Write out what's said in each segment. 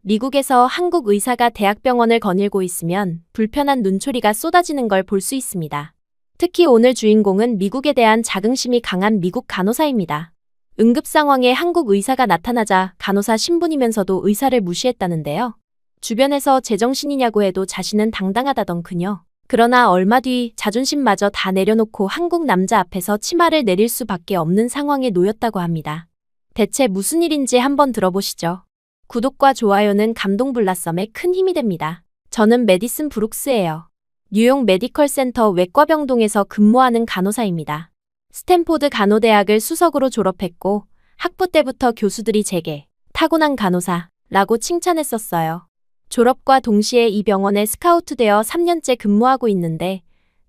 미국에서 한국 의사가 대학병원을 거닐고 있으면 불편한 눈초리가 쏟아지는 걸 볼 수 있습니다. 특히 오늘 주인공은 미국에 대한 자긍심이 강한 미국 간호사입니다. 응급 상황에 한국 의사가 나타나자 간호사 신분이면서도 의사를 무시했다는데요. 주변에서 제정신이냐고 해도 자신은 당당하다던 그녀. 그러나 얼마 뒤 자존심마저 다 내려놓고 한국 남자 앞에서 치마를 내릴 수밖에 없는 상황에 놓였다고 합니다. 대체 무슨 일인지 한번 들어보시죠. 구독과 좋아요는 감동 블라썸에 큰 힘이 됩니다. 저는 메디슨 브룩스예요. 뉴욕 메디컬 센터 외과병동에서 근무하는 간호사입니다. 스탠포드 간호대학을 수석으로 졸업했고 학부 때부터 교수들이 제게 타고난 간호사라고 칭찬했었어요. 졸업과 동시에 이 병원에 스카우트되어 3년째 근무하고 있는데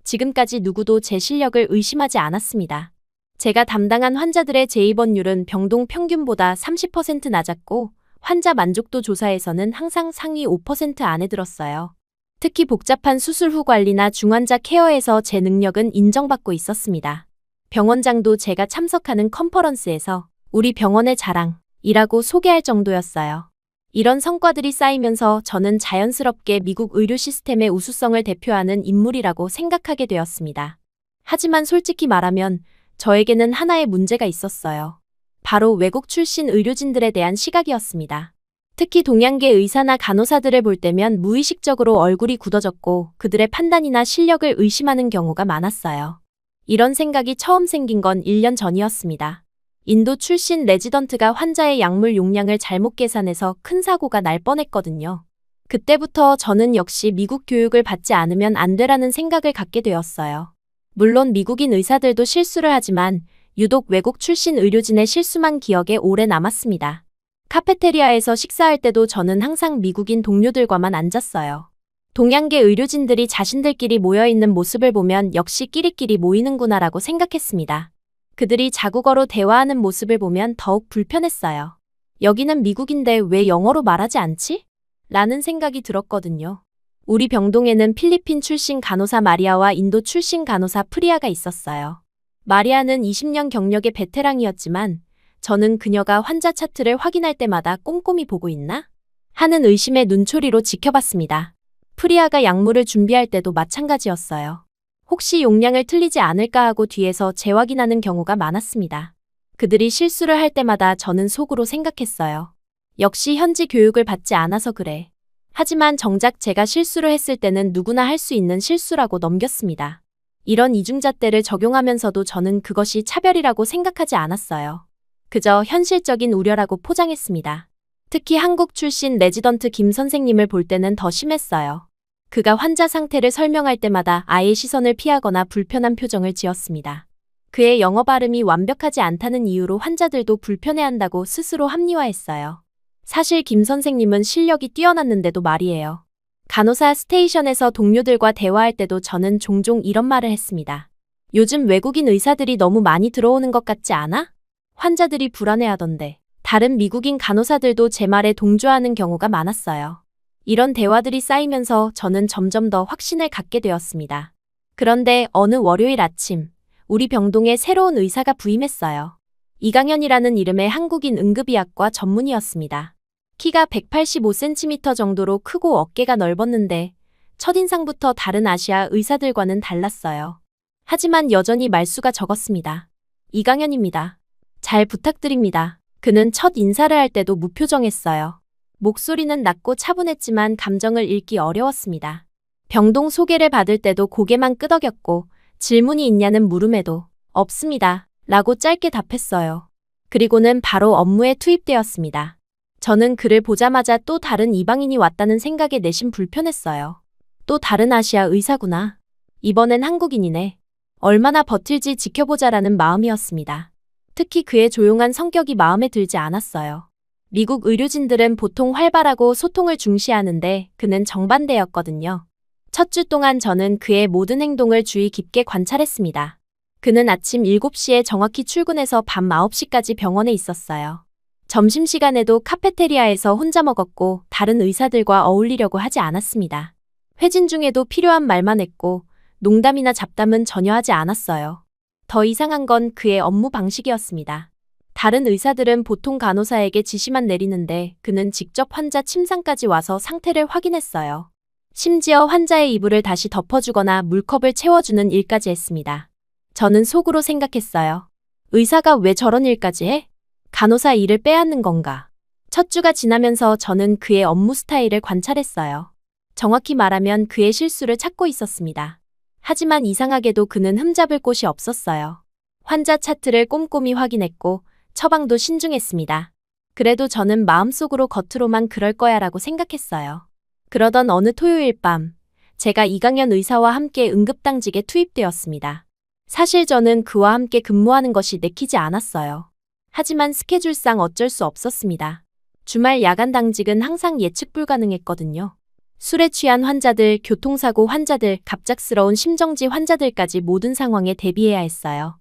지금까지 누구도 제 실력을 의심하지 않았습니다. 제가 담당한 환자들의 재입원율은 병동 평균보다 30% 낮았고 환자 만족도 조사에서는 항상 상위 5% 안에 들었어요. 특히 복잡한 수술 후 관리나 중환자 케어에서 제 능력은 인정받고 있었습니다. 병원장도 제가 참석하는 컨퍼런스에서 우리 병원의 자랑이라고 소개할 정도였어요. 이런 성과들이 쌓이면서 저는 자연스럽게 미국 의료 시스템의 우수성을 대표하는 인물이라고 생각하게 되었습니다. 하지만 솔직히 말하면 저에게는 하나의 문제가 있었어요. 바로 외국 출신 의료진들에 대한 시각이었습니다. 특히 동양계 의사나 간호사들을 볼 때면 무의식적으로 얼굴이 굳어졌고 그들의 판단이나 실력을 의심하는 경우가 많았어요. 이런 생각이 처음 생긴 건 1년 전이었습니다. 인도 출신 레지던트가 환자의 약물 용량을 잘못 계산해서 큰 사고가 날 뻔했거든요. 그때부터 저는 역시 미국 교육을 받지 않으면 안 되라는 생각을 갖게 되었어요. 물론 미국인 의사들도 실수를 하지만 유독 외국 출신 의료진의 실수만 기억에 오래 남았습니다. 카페테리아에서 식사할 때도 저는 항상 미국인 동료들과만 앉았어요. 동양계 의료진들이 자신들끼리 모여있는 모습을 보면 역시 끼리끼리 모이는구나라고 생각했습니다. 그들이 자국어로 대화하는 모습을 보면 더욱 불편했어요. 여기는 미국인데 왜 영어로 말하지 않지? 라는 생각이 들었거든요. 우리 병동에는 필리핀 출신 간호사 마리아와 인도 출신 간호사 프리아가 있었어요. 마리아는 20년 경력의 베테랑이었지만 저는 그녀가 환자 차트를 확인할 때마다 꼼꼼히 보고 있나? 하는 의심의 눈초리로 지켜봤습니다. 프리아가 약물을 준비할 때도 마찬가지였어요. 혹시 용량을 틀리지 않을까 하고 뒤에서 재확인하는 경우가 많았습니다. 그들이 실수를 할 때마다 저는 속으로 생각했어요. 역시 현지 교육을 받지 않아서 그래. 하지만 정작 제가 실수를 했을 때는 누구나 할 수 있는 실수라고 넘겼습니다. 이런 이중잣대를 적용하면서도 저는 그것이 차별이라고 생각하지 않았어요. 그저 현실적인 우려라고 포장했습니다. 특히 한국 출신 레지던트 김 선생님을 볼 때는 더 심했어요. 그가 환자 상태를 설명할 때마다 아예 시선을 피하거나 불편한 표정을 지었습니다. 그의 영어 발음이 완벽하지 않다는 이유로 환자들도 불편해한다고 스스로 합리화했어요. 사실 김 선생님은 실력이 뛰어났는데도 말이에요. 간호사 스테이션에서 동료들과 대화할 때도 저는 종종 이런 말을 했습니다. 요즘 외국인 의사들이 너무 많이 들어오는 것 같지 않아? 환자들이 불안해하던데. 다른 미국인 간호사들도 제 말에 동조하는 경우가 많았어요. 이런 대화들이 쌓이면서 저는 점점 더 확신을 갖게 되었습니다. 그런데 어느 월요일 아침, 우리 병동에 새로운 의사가 부임했어요. 이강현이라는 이름의 한국인 응급의학과 전문의였습니다. 키가 185cm 정도로 크고 어깨가 넓었는데 첫인상부터 다른 아시아 의사들과는 달랐어요. 하지만 여전히 말수가 적었습니다. 이강현입니다. 잘 부탁드립니다. 그는 첫 인사를 할 때도 무표정했어요. 목소리는 낮고 차분했지만 감정을 읽기 어려웠습니다. 병동 소개를 받을 때도 고개만 끄덕였고 질문이 있냐는 물음에도 없습니다. 라고 짧게 답했어요. 그리고는 바로 업무에 투입되었습니다. 저는 그를 보자마자 또 다른 이방인이 왔다는 생각에 내심 불편했어요. 또 다른 아시아 의사구나. 이번엔 한국인이네. 얼마나 버틸지 지켜보자라는 마음이었습니다. 특히 그의 조용한 성격이 마음에 들지 않았어요. 미국 의료진들은 보통 활발하고 소통을 중시하는데 그는 정반대였거든요. 첫 주 동안 저는 그의 모든 행동을 주의 깊게 관찰했습니다. 그는 아침 7시에 정확히 출근해서 밤 9시까지 병원에 있었어요. 점심시간에도 카페테리아에서 혼자 먹었고 다른 의사들과 어울리려고 하지 않았습니다. 회진 중에도 필요한 말만 했고 농담이나 잡담은 전혀 하지 않았어요. 더 이상한 건 그의 업무 방식이었습니다. 다른 의사들은 보통 간호사에게 지시만 내리는데 그는 직접 환자 침상까지 와서 상태를 확인했어요. 심지어 환자의 이불을 다시 덮어주거나 물컵을 채워주는 일까지 했습니다. 저는 속으로 생각했어요. 의사가 왜 저런 일까지 해? 간호사 일을 빼앗는 건가? 첫 주가 지나면서 저는 그의 업무 스타일을 관찰했어요. 정확히 말하면 그의 실수를 찾고 있었습니다. 하지만 이상하게도 그는 흠잡을 곳이 없었어요. 환자 차트를 꼼꼼히 확인했고 처방도 신중했습니다. 그래도 저는 마음속으로 겉으로만 그럴 거야라고 생각했어요. 그러던 어느 토요일 밤, 제가 이강현 의사와 함께 응급당직에 투입되었습니다. 사실 저는 그와 함께 근무하는 것이 내키지 않았어요. 하지만 스케줄상 어쩔 수 없었습니다. 주말 야간 당직은 항상 예측 불가능했거든요. 술에 취한 환자들, 교통사고 환자들, 갑작스러운 심정지 환자들까지 모든 상황에 대비해야 했어요.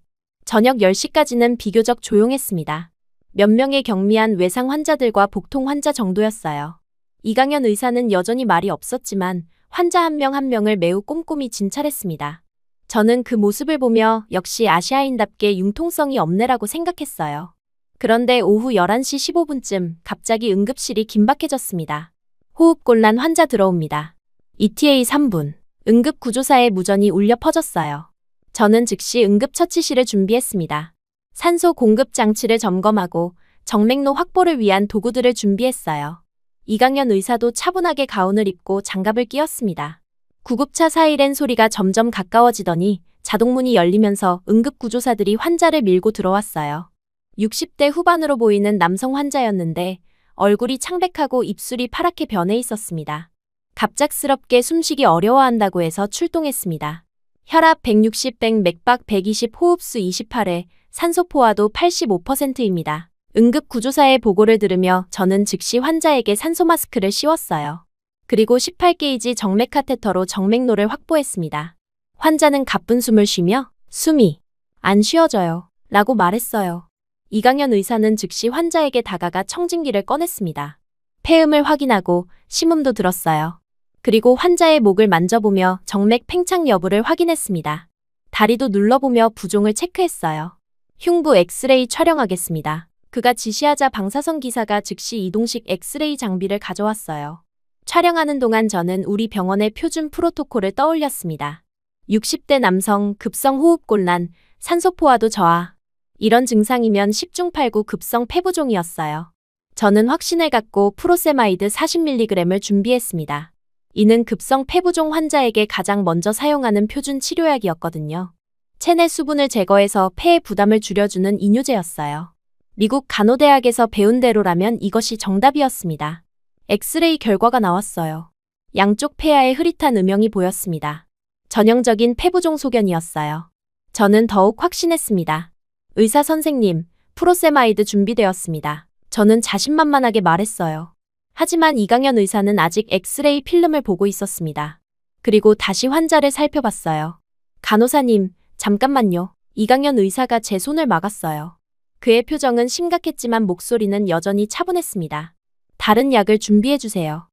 저녁 10시까지는 비교적 조용했습니다. 몇 명의 경미한 외상 환자들과 복통 환자 정도였어요. 이강현 의사는 여전히 말이 없었지만 환자 한 명 한 명을 매우 꼼꼼히 진찰했습니다. 저는 그 모습을 보며 역시 아시아인답게 융통성이 없네라고 생각했어요. 그런데 오후 11시 15분쯤 갑자기 응급실이 긴박해졌습니다. 호흡곤란 환자 들어옵니다. ETA 3분. 응급구조사의 무전이 울려 퍼졌어요. 저는 즉시 응급처치실을 준비했습니다. 산소 공급 장치를 점검하고 정맥로 확보를 위한 도구들을 준비했어요. 이강현 의사도 차분하게 가운을 입고 장갑을 끼웠습니다. 구급차 사이렌 소리가 점점 가까워지더니 자동문이 열리면서 응급구조사들이 환자를 밀고 들어왔어요. 60대 후반으로 보이는 남성 환자였는데 얼굴이 창백하고 입술이 파랗게 변해 있었습니다. 갑작스럽게 숨쉬기 어려워한다고 해서 출동했습니다. 혈압 160, 맥박 120, 호흡수 28회, 산소 포화도 85%입니다. 응급구조사의 보고를 들으며 저는 즉시 환자에게 산소 마스크를 씌웠어요. 그리고 18게이지 정맥 카테터로 정맥로를 확보했습니다. 환자는 가쁜 숨을 쉬며 숨이 안 쉬어져요 라고 말했어요. 이강현 의사는 즉시 환자에게 다가가 청진기를 꺼냈습니다. 폐음을 확인하고 심음도 들었어요. 그리고 환자의 목을 만져보며 정맥 팽창 여부를 확인했습니다. 다리도 눌러보며 부종을 체크했어요. 흉부 엑스레이 촬영하겠습니다. 그가 지시하자 방사선 기사가 즉시 이동식 엑스레이 장비를 가져왔어요. 촬영하는 동안 저는 우리 병원의 표준 프로토콜을 떠올렸습니다. 60대 남성, 급성 호흡곤란, 산소 포화도 저하. 이런 증상이면 10중 8구 급성 폐부종이었어요. 저는 확신을 갖고 프로세마이드 40mg을 준비했습니다. 이는 급성 폐부종 환자에게 가장 먼저 사용하는 표준 치료약이었거든요. 체내 수분을 제거해서 폐의 부담을 줄여주는 이뇨제였어요. 미국 간호대학에서 배운 대로라면 이것이 정답이었습니다. 엑스레이 결과가 나왔어요. 양쪽 폐하에 흐릿한 음영이 보였습니다. 전형적인 폐부종 소견이었어요. 저는 더욱 확신했습니다. 의사 선생님, 프로세마이드 준비되었습니다. 저는 자신만만하게 말했어요. 하지만 이강현 의사는 아직 엑스레이 필름을 보고 있었습니다. 그리고 다시 환자를 살펴봤어요. 간호사님, 잠깐만요. 이강현 의사가 제 손을 막았어요. 그의 표정은 심각했지만 목소리는 여전히 차분했습니다. 다른 약을 준비해주세요.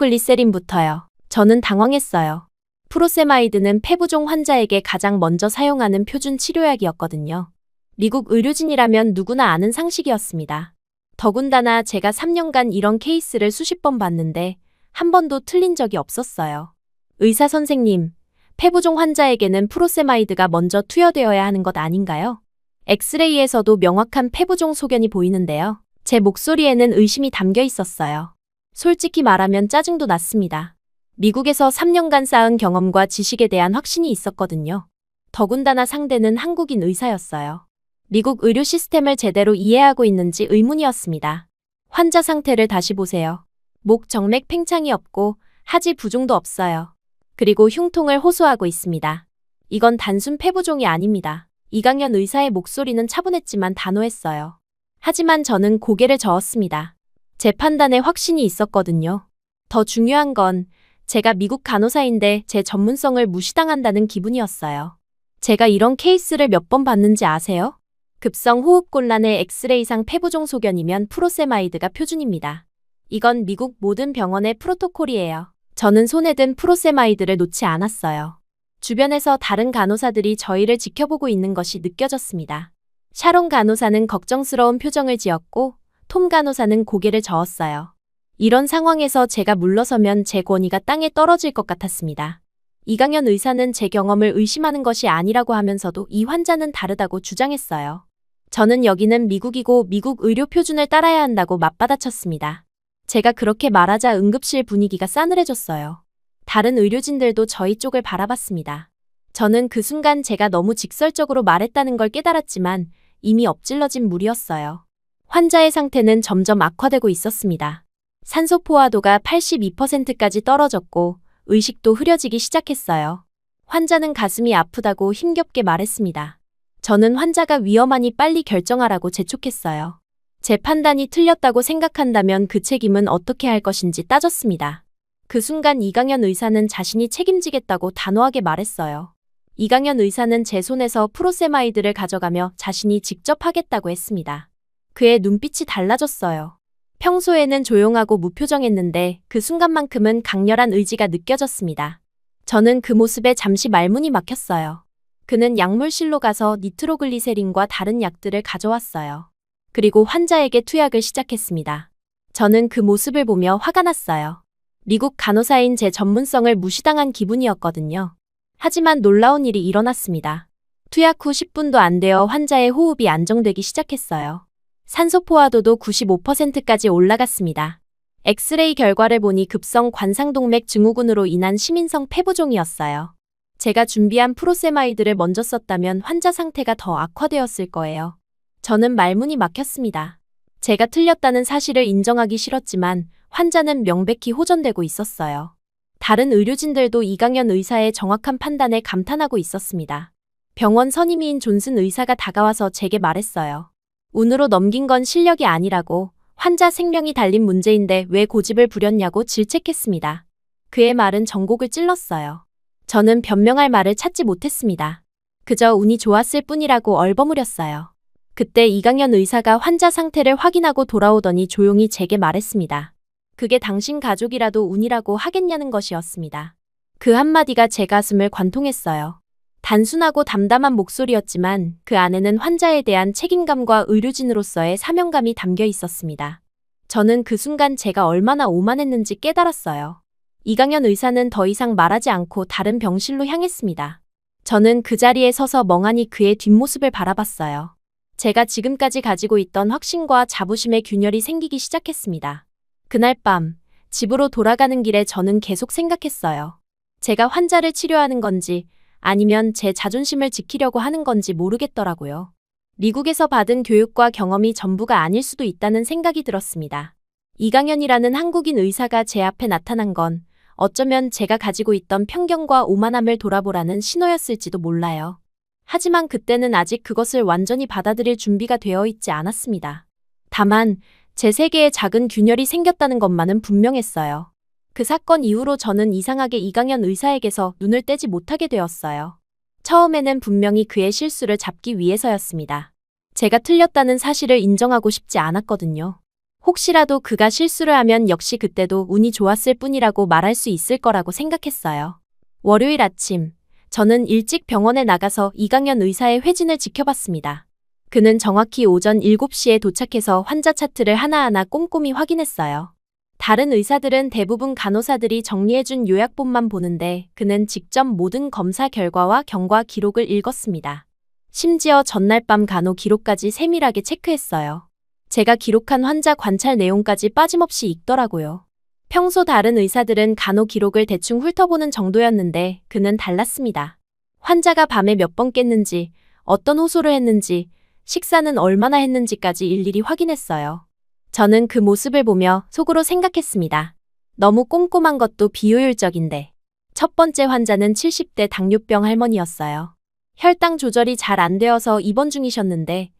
니트로글리세린부터요. 저는 당황했어요. 프로세마이드는 폐부종 환자에게 가장 먼저 사용하는 표준 치료약이었거든요. 미국 의료진이라면 누구나 아는 상식이었습니다. 더군다나 제가 3년간 이런 케이스를 수십 번 봤는데 한 번도 틀린 적이 없었어요. 의사 선생님, 폐부종 환자에게는 프로세마이드가 먼저 투여되어야 하는 것 아닌가요? 엑스레이에서도 명확한 폐부종 소견이 보이는데요. 제 목소리에는 의심이 담겨 있었어요. 솔직히 말하면 짜증도 났습니다. 미국에서 3년간 쌓은 경험과 지식에 대한 확신이 있었거든요. 더군다나 상대는 한국인 의사였어요. 미국 의료 시스템을 제대로 이해하고 있는지 의문이었습니다. 환자 상태를 다시 보세요. 목 정맥 팽창이 없고 하지 부종도 없어요. 그리고 흉통을 호소하고 있습니다. 이건 단순 폐부종이 아닙니다. 이강현 의사의 목소리는 차분했지만 단호했어요. 하지만 저는 고개를 저었습니다. 제 판단에 확신이 있었거든요. 더 중요한 건 제가 미국 간호사인데 제 전문성을 무시당한다는 기분이었어요. 제가 이런 케이스를 몇 번 봤는지 아세요? 급성 호흡곤란의 엑스레이상 폐부종 소견이면 프로세마이드가 표준입니다. 이건 미국 모든 병원의 프로토콜이에요. 저는 손에 든 프로세마이드를 놓지 않았어요. 주변에서 다른 간호사들이 저희를 지켜보고 있는 것이 느껴졌습니다. 샤론 간호사는 걱정스러운 표정을 지었고 톰 간호사는 고개를 저었어요. 이런 상황에서 제가 물러서면 제 권위가 땅에 떨어질 것 같았습니다. 이강현 의사는 제 경험을 의심하는 것이 아니라고 하면서도 이 환자는 다르다고 주장했어요. 저는 여기는 미국이고 미국 의료 표준을 따라야 한다고 맞받아쳤습니다. 제가 그렇게 말하자 응급실 분위기가 싸늘해졌어요. 다른 의료진들도 저희 쪽을 바라봤습니다. 저는 그 순간 제가 너무 직설적으로 말했다는 걸 깨달았지만 이미 엎질러진 물이었어요. 환자의 상태는 점점 악화되고 있었습니다. 산소 포화도가 82%까지 떨어졌고 의식도 흐려지기 시작했어요. 환자는 가슴이 아프다고 힘겹게 말했습니다. 저는 환자가 위험하니 빨리 결정하라고 재촉했어요. 제 판단이 틀렸다고 생각한다면 그 책임은 어떻게 할 것인지 따졌습니다. 그 순간 이강현 의사는 자신이 책임지겠다고 단호하게 말했어요. 이강현 의사는 제 손에서 프로세마이드를 가져가며 자신이 직접 하겠다고 했습니다. 그의 눈빛이 달라졌어요. 평소에는 조용하고 무표정했는데 그 순간만큼은 강렬한 의지가 느껴졌습니다. 저는 그 모습에 잠시 말문이 막혔어요. 그는 약물실로 가서 니트로글리세린과 다른 약들을 가져왔어요. 그리고 환자에게 투약을 시작했습니다. 저는 그 모습을 보며 화가 났어요. 미국 간호사인 제 전문성을 무시당한 기분이었거든요. 하지만 놀라운 일이 일어났습니다. 투약 후 10분도 안 되어 환자의 호흡이 안정되기 시작했어요. 산소 포화도도 95%까지 올라갔습니다. 엑스레이 결과를 보니 급성 관상동맥 증후군으로 인한 시민성 폐부종이었어요. 제가 준비한 프로세마이드를 먼저 썼다면 환자 상태가 더 악화되었을 거예요. 저는 말문이 막혔습니다. 제가 틀렸다는 사실을 인정하기 싫었지만 환자는 명백히 호전되고 있었어요. 다른 의료진들도 이강현 의사의 정확한 판단에 감탄하고 있었습니다. 병원 선임의인 존슨 의사가 다가와서 제게 말했어요. 운으로 넘긴 건 실력이 아니라고, 환자 생명이 달린 문제인데 왜 고집을 부렸냐고 질책했습니다. 그의 말은 전곡을 찔렀어요. 저는 변명할 말을 찾지 못했습니다. 그저 운이 좋았을 뿐이라고 얼버무렸어요. 그때 이강현 의사가 환자 상태를 확인하고 돌아오더니 조용히 제게 말했습니다. 그게 당신 가족이라도 운이라고 하겠냐는 것이었습니다. 그 한마디가 제 가슴을 관통했어요. 단순하고 담담한 목소리였지만 그 안에는 환자에 대한 책임감과 의료진으로서의 사명감이 담겨 있었습니다. 저는 그 순간 제가 얼마나 오만했는지 깨달았어요. 이강현 의사는 더 이상 말하지 않고 다른 병실로 향했습니다. 저는 그 자리에 서서 멍하니 그의 뒷모습을 바라봤어요. 제가 지금까지 가지고 있던 확신과 자부심의 균열이 생기기 시작했습니다. 그날 밤, 집으로 돌아가는 길에 저는 계속 생각했어요. 제가 환자를 치료하는 건지 아니면 제 자존심을 지키려고 하는 건지 모르겠더라고요. 미국에서 받은 교육과 경험이 전부가 아닐 수도 있다는 생각이 들었습니다. 이강현이라는 한국인 의사가 제 앞에 나타난 건 어쩌면 제가 가지고 있던 편견과 오만함을 돌아보라는 신호였을지도 몰라요. 하지만 그때는 아직 그것을 완전히 받아들일 준비가 되어 있지 않았습니다. 다만 제 세계에 작은 균열이 생겼다는 것만은 분명했어요. 그 사건 이후로 저는 이상하게 이강현 의사에게서 눈을 떼지 못하게 되었어요. 처음에는 분명히 그의 실수를 잡기 위해서였습니다. 제가 틀렸다는 사실을 인정하고 싶지 않았거든요. 혹시라도 그가 실수를 하면 역시 그때도 운이 좋았을 뿐이라고 말할 수 있을 거라고 생각했어요. 월요일 아침, 저는 일찍 병원에 나가서 이강현 의사의 회진을 지켜봤습니다. 그는 정확히 오전 7시에 도착해서 환자 차트를 하나하나 꼼꼼히 확인했어요. 다른 의사들은 대부분 간호사들이 정리해준 요약본만 보는데 그는 직접 모든 검사 결과와 경과 기록을 읽었습니다. 심지어 전날 밤 간호 기록까지 세밀하게 체크했어요. 제가 기록한 환자 관찰 내용까지 빠짐없이 읽더라고요. 평소 다른 의사들은 간호 기록을 대충 훑어보는 정도였는데 그는 달랐습니다. 환자가 밤에 몇 번 깼는지, 어떤 호소를 했는지, 식사는 얼마나 했는지까지 일일이 확인했어요. 저는 그 모습을 보며 속으로 생각했습니다. 너무 꼼꼼한 것도 비효율적인데. 첫 번째 환자는 70대 당뇨병 할머니였어요. 혈당 조절이 잘 안 되어서 입원 중이셨는데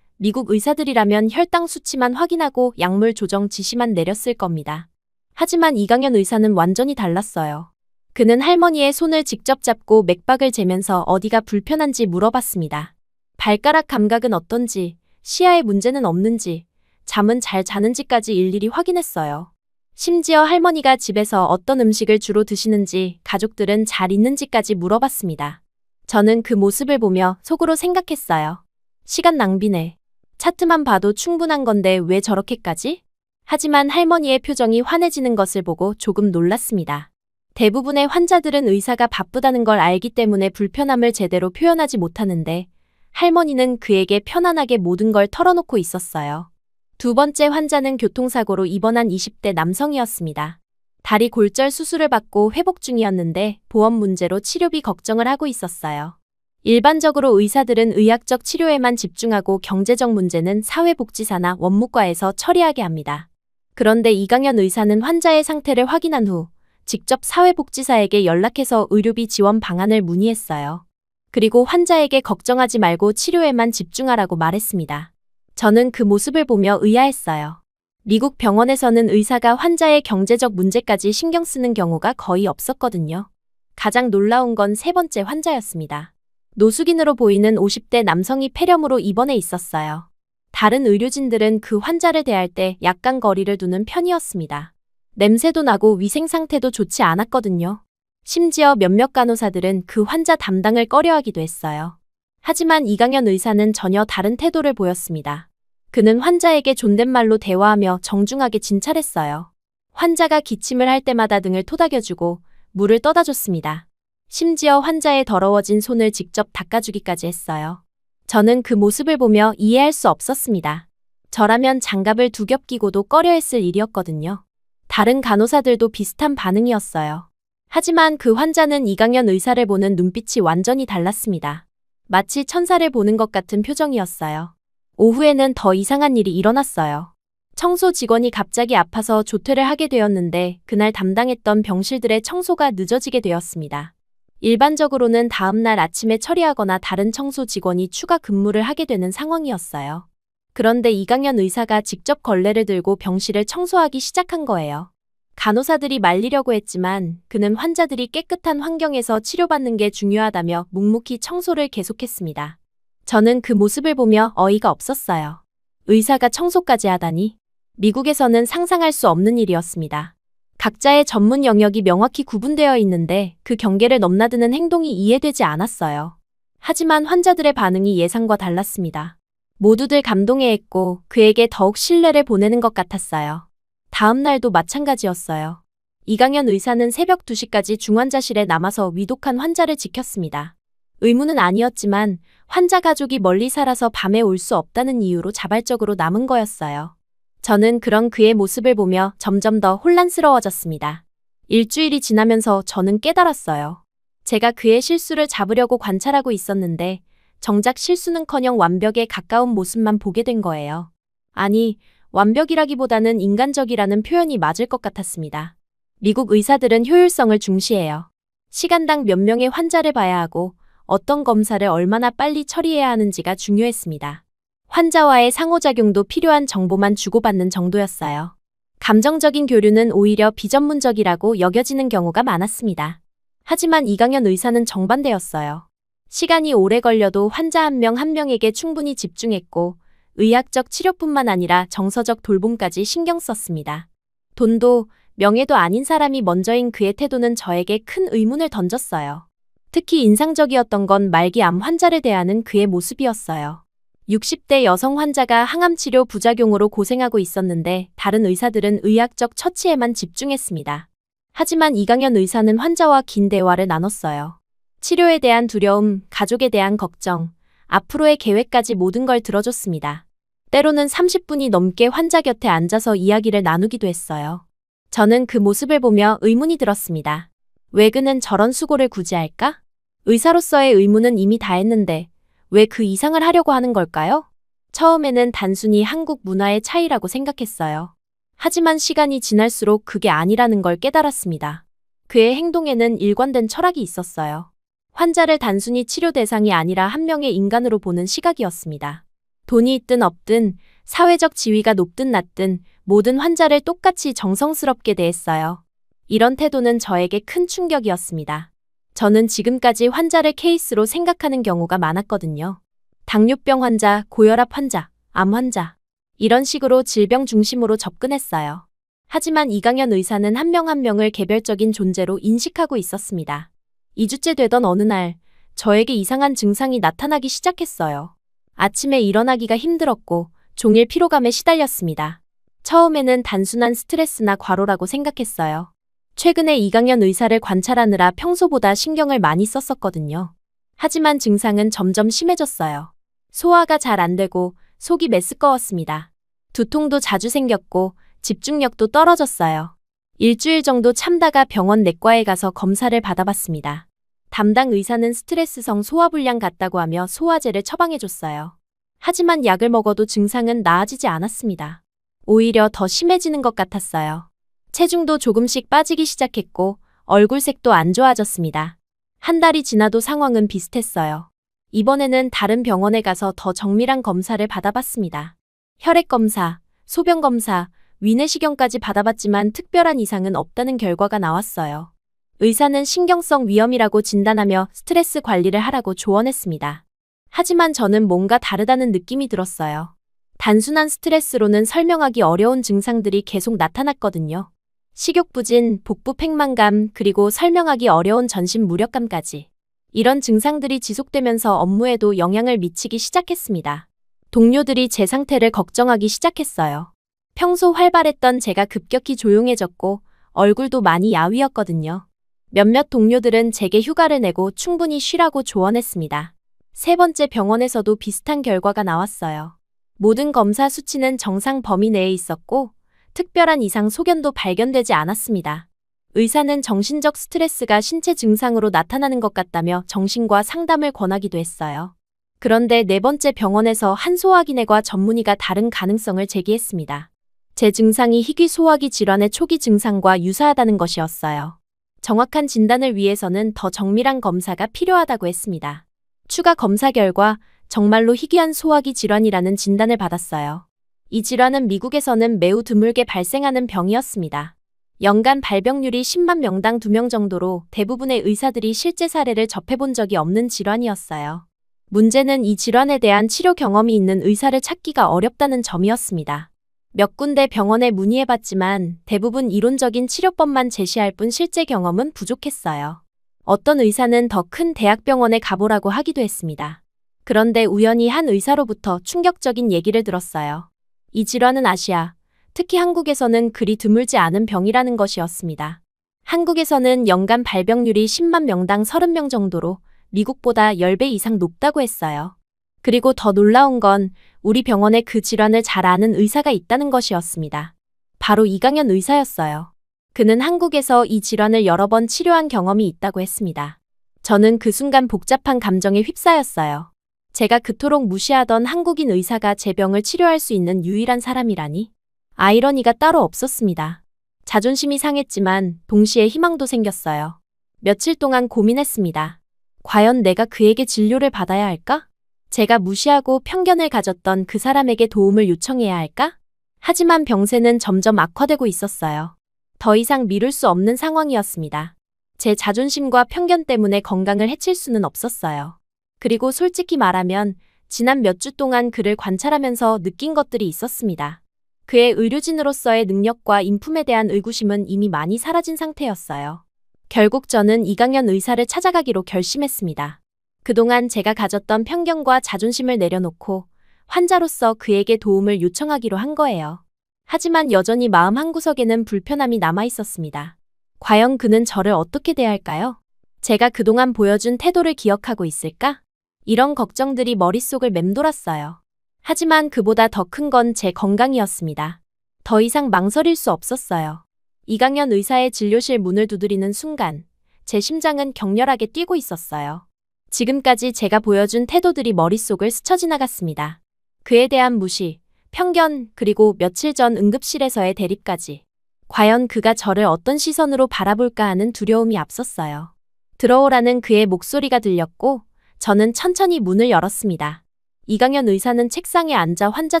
미국 의사들이라면 혈당 수치만 확인하고 약물 조정 지시만 내렸을 겁니다. 하지만 이강현 의사는 완전히 달랐어요. 그는 할머니의 손을 직접 잡고 맥박을 재면서 어디가 불편한지 물어봤습니다. 발가락 감각은 어떤지, 시야에 문제는 없는지, 잠은 잘 자는지까지 일일이 확인했어요. 심지어 할머니가 집에서 어떤 음식을 주로 드시는지, 가족들은 잘 있는지까지 물어봤습니다. 저는 그 모습을 보며 속으로 생각했어요. 시간 낭비네. 차트만 봐도 충분한 건데 왜 저렇게까지? 하지만 할머니의 표정이 환해지는 것을 보고 조금 놀랐습니다. 대부분의 환자들은 의사가 바쁘다는 걸 알기 때문에 불편함을 제대로 표현하지 못하는데 할머니는 그에게 편안하게 모든 걸 털어놓고 있었어요. 두 번째 환자는 교통사고로 입원한 20대 남성이었습니다. 다리 골절 수술을 받고 회복 중이었는데 보험 문제로 치료비 걱정을 하고 있었어요. 일반적으로 의사들은 의학적 치료에만 집중하고 경제적 문제는 사회복지사나 원무과에서 처리하게 합니다. 그런데 이강현 의사는 환자의 상태를 확인한 후 직접 사회복지사에게 연락해서 의료비 지원 방안을 문의했어요. 그리고 환자에게 걱정하지 말고 치료에만 집중하라고 말했습니다. 저는 그 모습을 보며 의아했어요. 미국 병원에서는 의사가 환자의 경제적 문제까지 신경 쓰는 경우가 거의 없었거든요. 가장 놀라운 건 세 번째 환자였습니다. 노숙인으로 보이는 50대 남성이 폐렴으로 입원해 있었어요. 다른 의료진들은 그 환자를 대할 때 약간 거리를 두는 편이었습니다. 냄새도 나고 위생 상태도 좋지 않았거든요. 심지어 몇몇 간호사들은 그 환자 담당을 꺼려하기도 했어요. 하지만 이강현 의사는 전혀 다른 태도를 보였습니다. 그는 환자에게 존댓말로 대화하며 정중하게 진찰했어요. 환자가 기침을 할 때마다 등을 토닥여주고 물을 떠다 줬습니다. 심지어 환자의 더러워진 손을 직접 닦아주기까지 했어요. 저는 그 모습을 보며 이해할 수 없었습니다. 저라면 장갑을 두 겹 끼고도 꺼려했을 일이었거든요. 다른 간호사들도 비슷한 반응이었어요. 하지만 그 환자는 이강현 의사를 보는 눈빛이 완전히 달랐습니다. 마치 천사를 보는 것 같은 표정이었어요. 오후에는 더 이상한 일이 일어났어요. 청소 직원이 갑자기 아파서 조퇴를 하게 되었는데 그날 담당했던 병실들의 청소가 늦어지게 되었습니다. 일반적으로는 다음날 아침에 처리하거나 다른 청소 직원이 추가 근무를 하게 되는 상황이었어요. 그런데 이강현 의사가 직접 걸레를 들고 병실을 청소하기 시작한 거예요. 간호사들이 말리려고 했지만 그는 환자들이 깨끗한 환경에서 치료받는 게 중요하다며 묵묵히 청소를 계속했습니다. 저는 그 모습을 보며 어이가 없었어요. 의사가 청소까지 하다니. 미국에서는 상상할 수 없는 일이었습니다. 각자의 전문 영역이 명확히 구분되어 있는데 그 경계를 넘나드는 행동이 이해되지 않았어요. 하지만 환자들의 반응이 예상과 달랐습니다. 모두들 감동해했고 그에게 더욱 신뢰를 보내는 것 같았어요. 다음 날도 마찬가지였어요. 이강현 의사는 새벽 2시까지 중환자실에 남아서 위독한 환자를 지켰습니다. 의무는 아니었지만 환자 가족이 멀리 살아서 밤에 올 수 없다는 이유로 자발적으로 남은 거였어요. 저는 그런 그의 모습을 보며 점점 더 혼란스러워졌습니다. 일주일이 지나면서 저는 깨달았어요. 제가 그의 실수를 잡으려고 관찰하고 있었는데 정작 실수는커녕 완벽에 가까운 모습만 보게 된 거예요. 아니, 완벽이라기보다는 인간적이라는 표현이 맞을 것 같았습니다. 미국 의사들은 효율성을 중시해요. 시간당 몇 명의 환자를 봐야 하고 어떤 검사를 얼마나 빨리 처리해야 하는지가 중요했습니다. 환자와의 상호작용도 필요한 정보만 주고받는 정도였어요. 감정적인 교류는 오히려 비전문적이라고 여겨지는 경우가 많았습니다. 하지만 이강현 의사는 정반대였어요. 시간이 오래 걸려도 환자 한 명 한 명에게 충분히 집중했고 의학적 치료뿐만 아니라 정서적 돌봄까지 신경 썼습니다. 돈도 명예도 아닌 사람이 먼저인 그의 태도는 저에게 큰 의문을 던졌어요. 특히 인상적이었던 건 말기 암 환자를 대하는 그의 모습이었어요. 60대 여성 환자가 항암치료 부작용으로 고생하고 있었는데 다른 의사들은 의학적 처치에만 집중했습니다. 하지만 이강현 의사는 환자와 긴 대화를 나눴어요. 치료에 대한 두려움, 가족에 대한 걱정, 앞으로의 계획까지 모든 걸 들어줬습니다. 때로는 30분이 넘게 환자 곁에 앉아서 이야기를 나누기도 했어요. 저는 그 모습을 보며 의문이 들었습니다. 왜 그는 저런 수고를 굳이 할까? 의사로서의 의무는 이미 다 했는데 왜 그 이상을 하려고 하는 걸까요? 처음에는 단순히 한국 문화의 차이라고 생각했어요. 하지만 시간이 지날수록 그게 아니라는 걸 깨달았습니다. 그의 행동에는 일관된 철학이 있었어요. 환자를 단순히 치료 대상이 아니라 한 명의 인간으로 보는 시각이었습니다. 돈이 있든 없든, 사회적 지위가 높든 낮든 모든 환자를 똑같이 정성스럽게 대했어요. 이런 태도는 저에게 큰 충격이었습니다. 저는 지금까지 환자를 케이스로 생각하는 경우가 많았거든요. 당뇨병 환자, 고혈압 환자, 암 환자. 이런 식으로 질병 중심으로 접근했어요. 하지만 이강현 의사는 한 명 한 명을 개별적인 존재로 인식하고 있었습니다. 2주째 되던 어느 날, 저에게 이상한 증상이 나타나기 시작했어요. 아침에 일어나기가 힘들었고 종일 피로감에 시달렸습니다. 처음에는 단순한 스트레스나 과로라고 생각했어요. 최근에 이강연 의사를 관찰하느라 평소보다 신경을 많이 썼었거든요. 하지만 증상은 점점 심해졌어요. 소화가 잘 안 되고 속이 메스꺼웠습니다. 두통도 자주 생겼고 집중력도 떨어졌어요. 일주일 정도 참다가 병원 내과에 가서 검사를 받아봤습니다. 담당 의사는 스트레스성 소화불량 같다고 하며 소화제를 처방해줬어요. 하지만 약을 먹어도 증상은 나아지지 않았습니다. 오히려 더 심해지는 것 같았어요. 체중도 조금씩 빠지기 시작했고 얼굴색도 안 좋아졌습니다. 한 달이 지나도 상황은 비슷했어요. 이번에는 다른 병원에 가서 더 정밀한 검사를 받아봤습니다. 혈액검사, 소변검사, 위내시경까지 받아봤지만 특별한 이상은 없다는 결과가 나왔어요. 의사는 신경성 위염이라고 진단하며 스트레스 관리를 하라고 조언했습니다. 하지만 저는 뭔가 다르다는 느낌이 들었어요. 단순한 스트레스로는 설명하기 어려운 증상들이 계속 나타났거든요. 식욕부진, 복부 팽만감, 그리고 설명하기 어려운 전신 무력감까지. 이런 증상들이 지속되면서 업무에도 영향을 미치기 시작했습니다. 동료들이 제 상태를 걱정하기 시작했어요. 평소 활발했던 제가 급격히 조용해졌고 얼굴도 많이 야위었거든요. 몇몇 동료들은 제게 휴가를 내고 충분히 쉬라고 조언했습니다. 세 번째 병원에서도 비슷한 결과가 나왔어요. 모든 검사 수치는 정상 범위 내에 있었고 특별한 이상 소견도 발견되지 않았습니다. 의사는 정신적 스트레스가 신체 증상으로 나타나는 것 같다며 정신과 상담을 권하기도 했어요. 그런데 네 번째 병원에서 한 소화기내과 전문의가 다른 가능성을 제기했습니다. 제 증상이 희귀 소화기 질환의 초기 증상과 유사하다는 것이었어요. 정확한 진단을 위해서는 더 정밀한 검사가 필요하다고 했습니다. 추가 검사 결과 정말로 희귀한 소화기 질환이라는 진단을 받았어요. 이 질환은 미국에서는 매우 드물게 발생하는 병이었습니다. 연간 발병률이 10만 명당 2명 정도로 대부분의 의사들이 실제 사례를 접해본 적이 없는 질환이었어요. 문제는 이 질환에 대한 치료 경험이 있는 의사를 찾기가 어렵다는 점이었습니다. 몇 군데 병원에 문의해봤지만 대부분 이론적인 치료법만 제시할 뿐 실제 경험은 부족했어요. 어떤 의사는 더 큰 대학병원에 가보라고 하기도 했습니다. 그런데 우연히 한 의사로부터 충격적인 얘기를 들었어요. 이 질환은 아시아, 특히 한국에서는 그리 드물지 않은 병이라는 것이었습니다. 한국에서는 연간 발병률이 10만 명당 30명 정도로 미국보다 10배 이상 높다고 했어요. 그리고 더 놀라운 건 우리 병원에 그 질환을 잘 아는 의사가 있다는 것이었습니다. 바로 이강연 의사였어요. 그는 한국에서 이 질환을 여러 번 치료한 경험이 있다고 했습니다. 저는 그 순간 복잡한 감정에 휩싸였어요. 제가 그토록 무시하던 한국인 의사가 제 병을 치료할 수 있는 유일한 사람이라니. 아이러니가 따로 없었습니다. 자존심이 상했지만 동시에 희망도 생겼어요. 며칠 동안 고민했습니다. 과연 내가 그에게 진료를 받아야 할까? 제가 무시하고 편견을 가졌던 그 사람에게 도움을 요청해야 할까? 하지만 병세는 점점 악화되고 있었어요. 더 이상 미룰 수 없는 상황이었습니다. 제 자존심과 편견 때문에 건강을 해칠 수는 없었어요. 그리고 솔직히 말하면 지난 몇 주 동안 그를 관찰하면서 느낀 것들이 있었습니다. 그의 의료진으로서의 능력과 인품에 대한 의구심은 이미 많이 사라진 상태였어요. 결국 저는 이강연 의사를 찾아가기로 결심했습니다. 그동안 제가 가졌던 편견과 자존심을 내려놓고 환자로서 그에게 도움을 요청하기로 한 거예요. 하지만 여전히 마음 한구석에는 불편함이 남아 있었습니다. 과연 그는 저를 어떻게 대할까요? 제가 그동안 보여준 태도를 기억하고 있을까? 이런 걱정들이 머릿속을 맴돌았어요. 하지만 그보다 더 큰 건 제 건강이었습니다. 더 이상 망설일 수 없었어요. 이강연 의사의 진료실 문을 두드리는 순간 제 심장은 격렬하게 뛰고 있었어요. 지금까지 제가 보여준 태도들이 머릿속을 스쳐 지나갔습니다. 그에 대한 무시, 편견, 그리고 며칠 전 응급실에서의 대립까지. 과연 그가 저를 어떤 시선으로 바라볼까 하는 두려움이 앞섰어요. 들어오라는 그의 목소리가 들렸고 저는 천천히 문을 열었습니다. 이강연 의사는 책상에 앉아 환자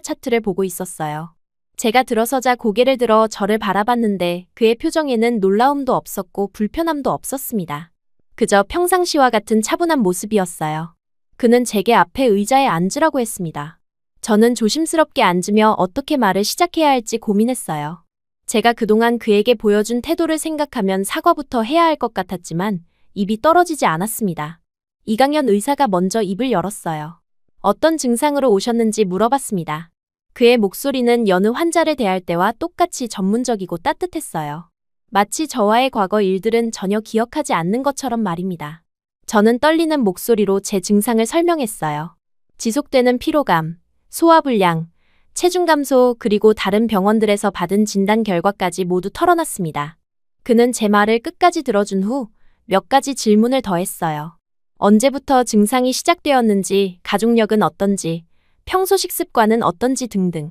차트를 보고 있었어요. 제가 들어서자 고개를 들어 저를 바라봤는데 그의 표정에는 놀라움도 없었고 불편함도 없었습니다. 그저 평상시와 같은 차분한 모습이었어요. 그는 제게 앞에 의자에 앉으라고 했습니다. 저는 조심스럽게 앉으며 어떻게 말을 시작해야 할지 고민했어요. 제가 그동안 그에게 보여준 태도를 생각하면 사과부터 해야 할 것 같았지만 입이 떨어지지 않았습니다. 이강연 의사가 먼저 입을 열었어요. 어떤 증상으로 오셨는지 물어봤습니다. 그의 목소리는 여느 환자를 대할 때와 똑같이 전문적이고 따뜻했어요. 마치 저와의 과거 일들은 전혀 기억하지 않는 것처럼 말입니다. 저는 떨리는 목소리로 제 증상을 설명했어요. 지속되는 피로감, 소화불량, 체중 감소 그리고 다른 병원들에서 받은 진단 결과까지 모두 털어놨습니다. 그는 제 말을 끝까지 들어준 후 몇 가지 질문을 더했어요. 언제부터 증상이 시작되었는지, 가족력은 어떤지, 평소 식습관은 어떤지 등등.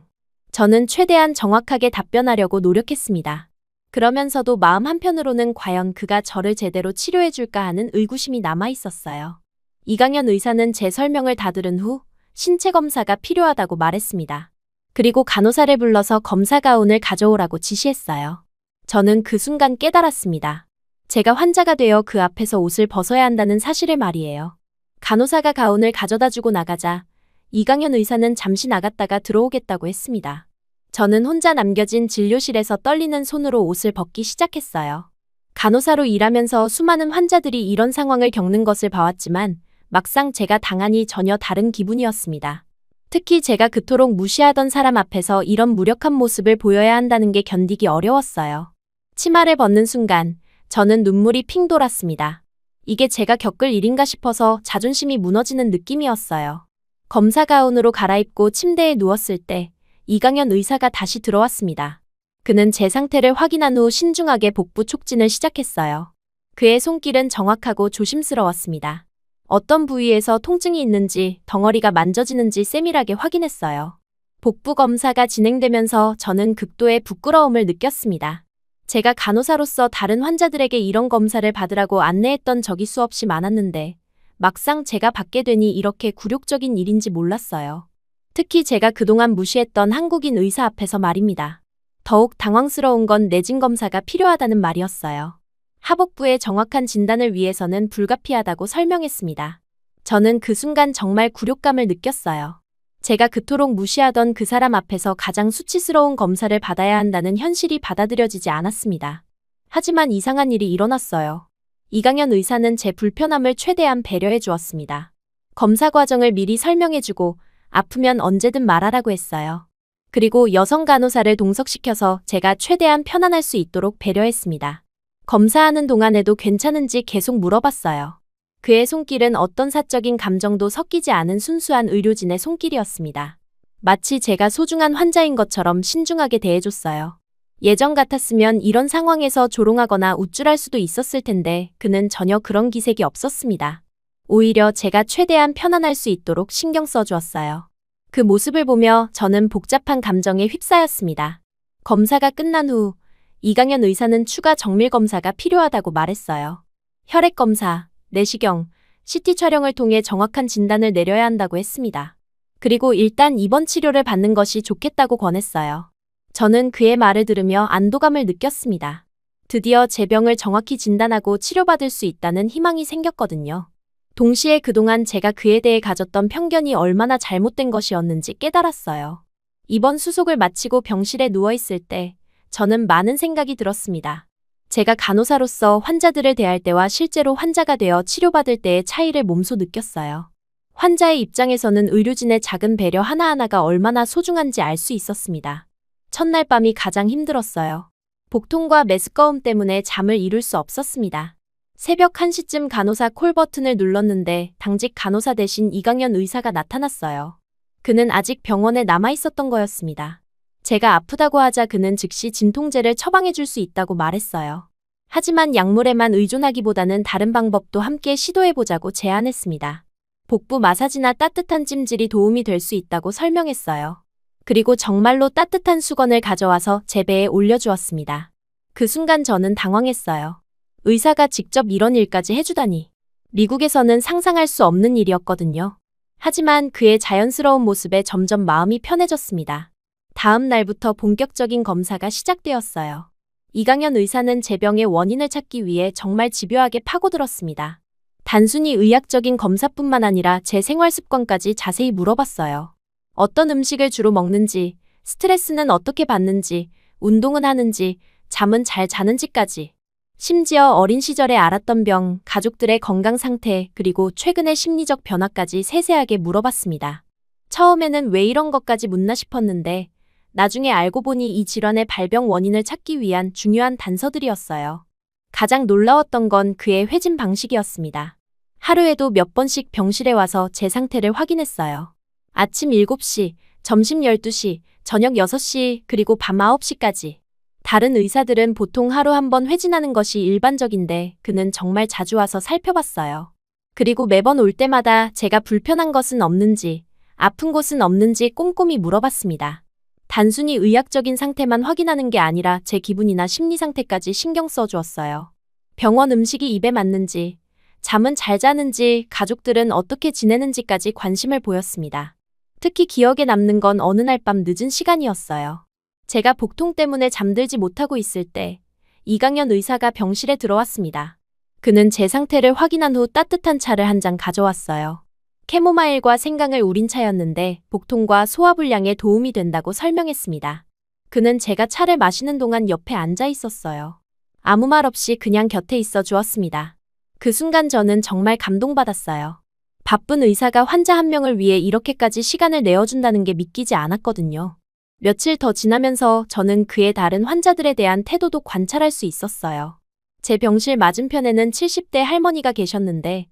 저는 최대한 정확하게 답변하려고 노력했습니다. 그러면서도 마음 한편으로는 과연 그가 저를 제대로 치료해줄까 하는 의구심이 남아있었어요. 이강현 의사는 제 설명을 다 들은 후 신체 검사가 필요하다고 말했습니다. 그리고 간호사를 불러서 검사 가운을 가져오라고 지시했어요. 저는 그 순간 깨달았습니다. 제가 환자가 되어 그 앞에서 옷을 벗어야 한다는 사실을 말이에요. 간호사가 가운을 가져다 주고 나가자 이강현 의사는 잠시 나갔다가 들어오겠다고 했습니다. 저는 혼자 남겨진 진료실에서 떨리는 손으로 옷을 벗기 시작했어요. 간호사로 일하면서 수많은 환자들이 이런 상황을 겪는 것을 봐왔지만 막상 제가 당하니 전혀 다른 기분이었습니다. 특히 제가 그토록 무시하던 사람 앞에서 이런 무력한 모습을 보여야 한다는 게 견디기 어려웠어요. 치마를 벗는 순간 저는 눈물이 핑 돌았습니다. 이게 제가 겪을 일인가 싶어서 자존심이 무너지는 느낌이었어요. 검사 가운으로 갈아입고 침대에 누웠을 때 이강현 의사가 다시 들어왔습니다. 그는 제 상태를 확인한 후 신중하게 복부 촉진을 시작했어요. 그의 손길은 정확하고 조심스러웠습니다. 어떤 부위에서 통증이 있는지, 덩어리가 만져지는지 세밀하게 확인했어요. 복부 검사가 진행되면서 저는 극도의 부끄러움을 느꼈습니다. 제가 간호사로서 다른 환자들에게 이런 검사를 받으라고 안내했던 적이 수없이 많았는데 막상 제가 받게 되니 이렇게 굴욕적인 일인지 몰랐어요. 특히 제가 그동안 무시했던 한국인 의사 앞에서 말입니다. 더욱 당황스러운 건 내진 검사가 필요하다는 말이었어요. 하복부의 정확한 진단을 위해서는 불가피하다고 설명했습니다. 저는 그 순간 정말 굴욕감을 느꼈어요. 제가 그토록 무시하던 그 사람 앞에서 가장 수치스러운 검사를 받아야 한다는 현실이 받아들여지지 않았습니다. 하지만 이상한 일이 일어났어요. 이강현 의사는 제 불편함을 최대한 배려해 주었습니다. 검사 과정을 미리 설명해주고 아프면 언제든 말하라고 했어요. 그리고 여성 간호사를 동석시켜서 제가 최대한 편안할 수 있도록 배려했습니다. 검사하는 동안에도 괜찮은지 계속 물어봤어요. 그의 손길은 어떤 사적인 감정도 섞이지 않은 순수한 의료진의 손길이었습니다. 마치 제가 소중한 환자인 것처럼 신중하게 대해줬어요. 예전 같았으면 이런 상황에서 조롱하거나 우쭐할 수도 있었을 텐데 그는 전혀 그런 기색이 없었습니다. 오히려 제가 최대한 편안할 수 있도록 신경 써주었어요. 그 모습을 보며 저는 복잡한 감정에 휩싸였습니다. 검사가 끝난 후 이강현 의사는 추가 정밀 검사가 필요하다고 말했어요. 혈액 검사, 내시경, CT 촬영을 통해 정확한 진단을 내려야 한다고 했습니다. 그리고 일단 입원 치료를 받는 것이 좋겠다고 권했어요. 저는 그의 말을 들으며 안도감을 느꼈습니다. 드디어 제 병을 정확히 진단하고 치료받을 수 있다는 희망이 생겼거든요. 동시에 그동안 제가 그에 대해 가졌던 편견이 얼마나 잘못된 것이었는지 깨달았어요. 입원 수속을 마치고 병실에 누워있을 때 저는 많은 생각이 들었습니다. 제가 간호사로서 환자들을 대할 때와 실제로 환자가 되어 치료받을 때의 차이를 몸소 느꼈어요. 환자의 입장에서는 의료진의 작은 배려 하나하나가 얼마나 소중한지 알 수 있었습니다. 첫날 밤이 가장 힘들었어요. 복통과 메스꺼움 때문에 잠을 이룰 수 없었습니다. 새벽 1시쯤 간호사 콜 버튼을 눌렀는데 당직 간호사 대신 이강현 의사가 나타났어요. 그는 아직 병원에 남아 있었던 거였습니다. 제가 아프다고 하자 그는 즉시 진통제를 처방해 줄 수 있다고 말했어요. 하지만 약물에만 의존하기보다는 다른 방법도 함께 시도해보자고 제안했습니다. 복부 마사지나 따뜻한 찜질이 도움이 될 수 있다고 설명했어요. 그리고 정말로 따뜻한 수건을 가져와서 제 배에 올려주었습니다. 그 순간 저는 당황했어요. 의사가 직접 이런 일까지 해주다니. 미국에서는 상상할 수 없는 일이었거든요. 하지만 그의 자연스러운 모습에 점점 마음이 편해졌습니다. 다음 날부터 본격적인 검사가 시작되었어요. 이강현 의사는 제 병의 원인을 찾기 위해 정말 집요하게 파고들었습니다. 단순히 의학적인 검사뿐만 아니라 제 생활 습관까지 자세히 물어봤어요. 어떤 음식을 주로 먹는지, 스트레스는 어떻게 받는지, 운동은 하는지, 잠은 잘 자는지까지. 심지어 어린 시절에 앓았던 병, 가족들의 건강 상태, 그리고 최근의 심리적 변화까지 세세하게 물어봤습니다. 처음에는 왜 이런 것까지 묻나 싶었는데 나중에 알고 보니 이 질환의 발병 원인을 찾기 위한 중요한 단서들이었어요. 가장 놀라웠던 건 그의 회진 방식이었습니다. 하루에도 몇 번씩 병실에 와서 제 상태를 확인했어요. 아침 7시, 점심 12시, 저녁 6시, 그리고 밤 9시까지. 다른 의사들은 보통 하루 한 번 회진하는 것이 일반적인데 그는 정말 자주 와서 살펴봤어요. 그리고 매번 올 때마다 제가 불편한 것은 없는지, 아픈 곳은 없는지 꼼꼼히 물어봤습니다. 단순히 의학적인 상태만 확인하는 게 아니라 제 기분이나 심리 상태까지 신경 써주었어요. 병원 음식이 입에 맞는지, 잠은 잘 자는지, 가족들은 어떻게 지내는지까지 관심을 보였습니다. 특히 기억에 남는 건 어느 날 밤 늦은 시간이었어요. 제가 복통 때문에 잠들지 못하고 있을 때 이강연 의사가 병실에 들어왔습니다. 그는 제 상태를 확인한 후 따뜻한 차를 한 잔 가져왔어요. 캐모마일과 생강을 우린 차였는데 복통과 소화불량에 도움이 된다고 설명했습니다. 그는 제가 차를 마시는 동안 옆에 앉아 있었어요. 아무 말 없이 그냥 곁에 있어 주었습니다. 그 순간 저는 정말 감동받았어요. 바쁜 의사가 환자 한 명을 위해 이렇게까지 시간을 내어준다는 게 믿기지 않았거든요. 며칠 더 지나면서 저는 그의 다른 환자들에 대한 태도도 관찰할 수 있었어요. 제 병실 맞은편에는 70대 할머니가 계셨는데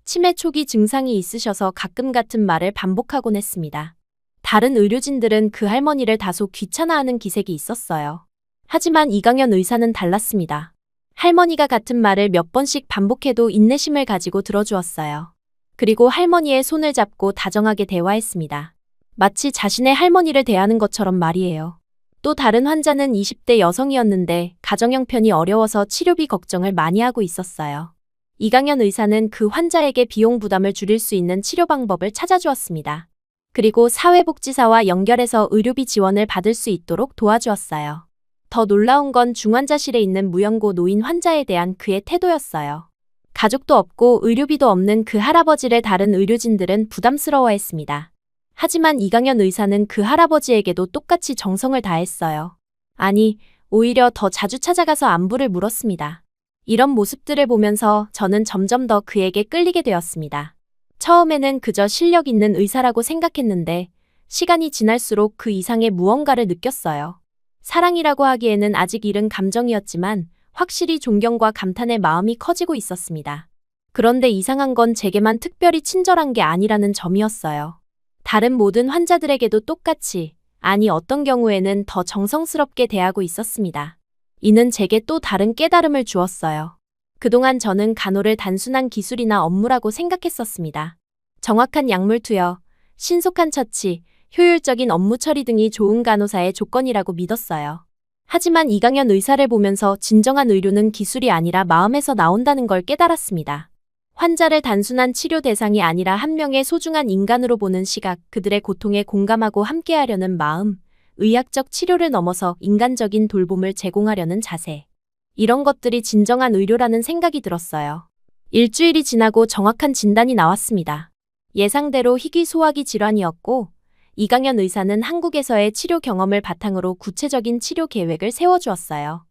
치매 초기 증상이 있으셔서 가끔 같은 말을 반복하곤 했습니다. 다른 의료진들은 그 할머니를 다소 귀찮아하는 기색이 있었어요. 하지만 이강연 의사는 달랐습니다. 할머니가 같은 말을 몇 번씩 반복해도 인내심을 가지고 들어주었어요. 그리고 할머니의 손을 잡고 다정하게 대화했습니다. 마치 자신의 할머니를 대하는 것처럼 말이에요. 또 다른 환자는 20대 여성이었는데 가정 형편이 어려워서 치료비 걱정을 많이 하고 있었어요. 이강연 의사는 그 환자에게 비용 부담을 줄일 수 있는 치료 방법을 찾아주었습니다. 그리고 사회복지사와 연결해서 의료비 지원을 받을 수 있도록 도와주었어요. 더 놀라운 건 중환자실에 있는 무연고 노인 환자에 대한 그의 태도였어요. 가족도 없고 의료비도 없는 그 할아버지를 다른 의료진들은 부담스러워했습니다. 하지만 이강연 의사는 그 할아버지에게도 똑같이 정성을 다했어요. 아니, 오히려 더 자주 찾아가서 안부를 물었습니다. 이런 모습들을 보면서 저는 점점 더 그에게 끌리게 되었습니다. 처음에는 그저 실력 있는 의사라고 생각했는데 시간이 지날수록 그 이상의 무언가를 느꼈어요. 사랑이라고 하기에는 아직 이른 감정이었지만 확실히 존경과 감탄의 마음이 커지고 있었습니다. 그런데 이상한 건 제게만 특별히 친절한 게 아니라는 점이었어요. 다른 모든 환자들에게도 똑같이, 아니 어떤 경우에는 더 정성스럽게 대하고 있었습니다. 이는 제게 또 다른 깨달음을 주었어요. 그동안 저는 간호를 단순한 기술이나 업무라고 생각했었습니다. 정확한 약물 투여, 신속한 처치, 효율적인 업무 처리 등이 좋은 간호사의 조건이라고 믿었어요. 하지만 이강연 의사를 보면서 진정한 의료는 기술이 아니라 마음에서 나온다는 걸 깨달았습니다. 환자를 단순한 치료 대상이 아니라 한 명의 소중한 인간으로 보는 시각, 그들의 고통에 공감하고 함께하려는 마음, 의학적 치료를 넘어서 인간적인 돌봄을 제공하려는 자세. 이런 것들이 진정한 의료라는 생각이 들었어요. 일주일이 지나고 정확한 진단이 나왔습니다. 예상대로 희귀소화기 질환이었고 이강연 의사는 한국에서의 치료 경험을 바탕으로 구체적인 치료 계획을 세워주었어요.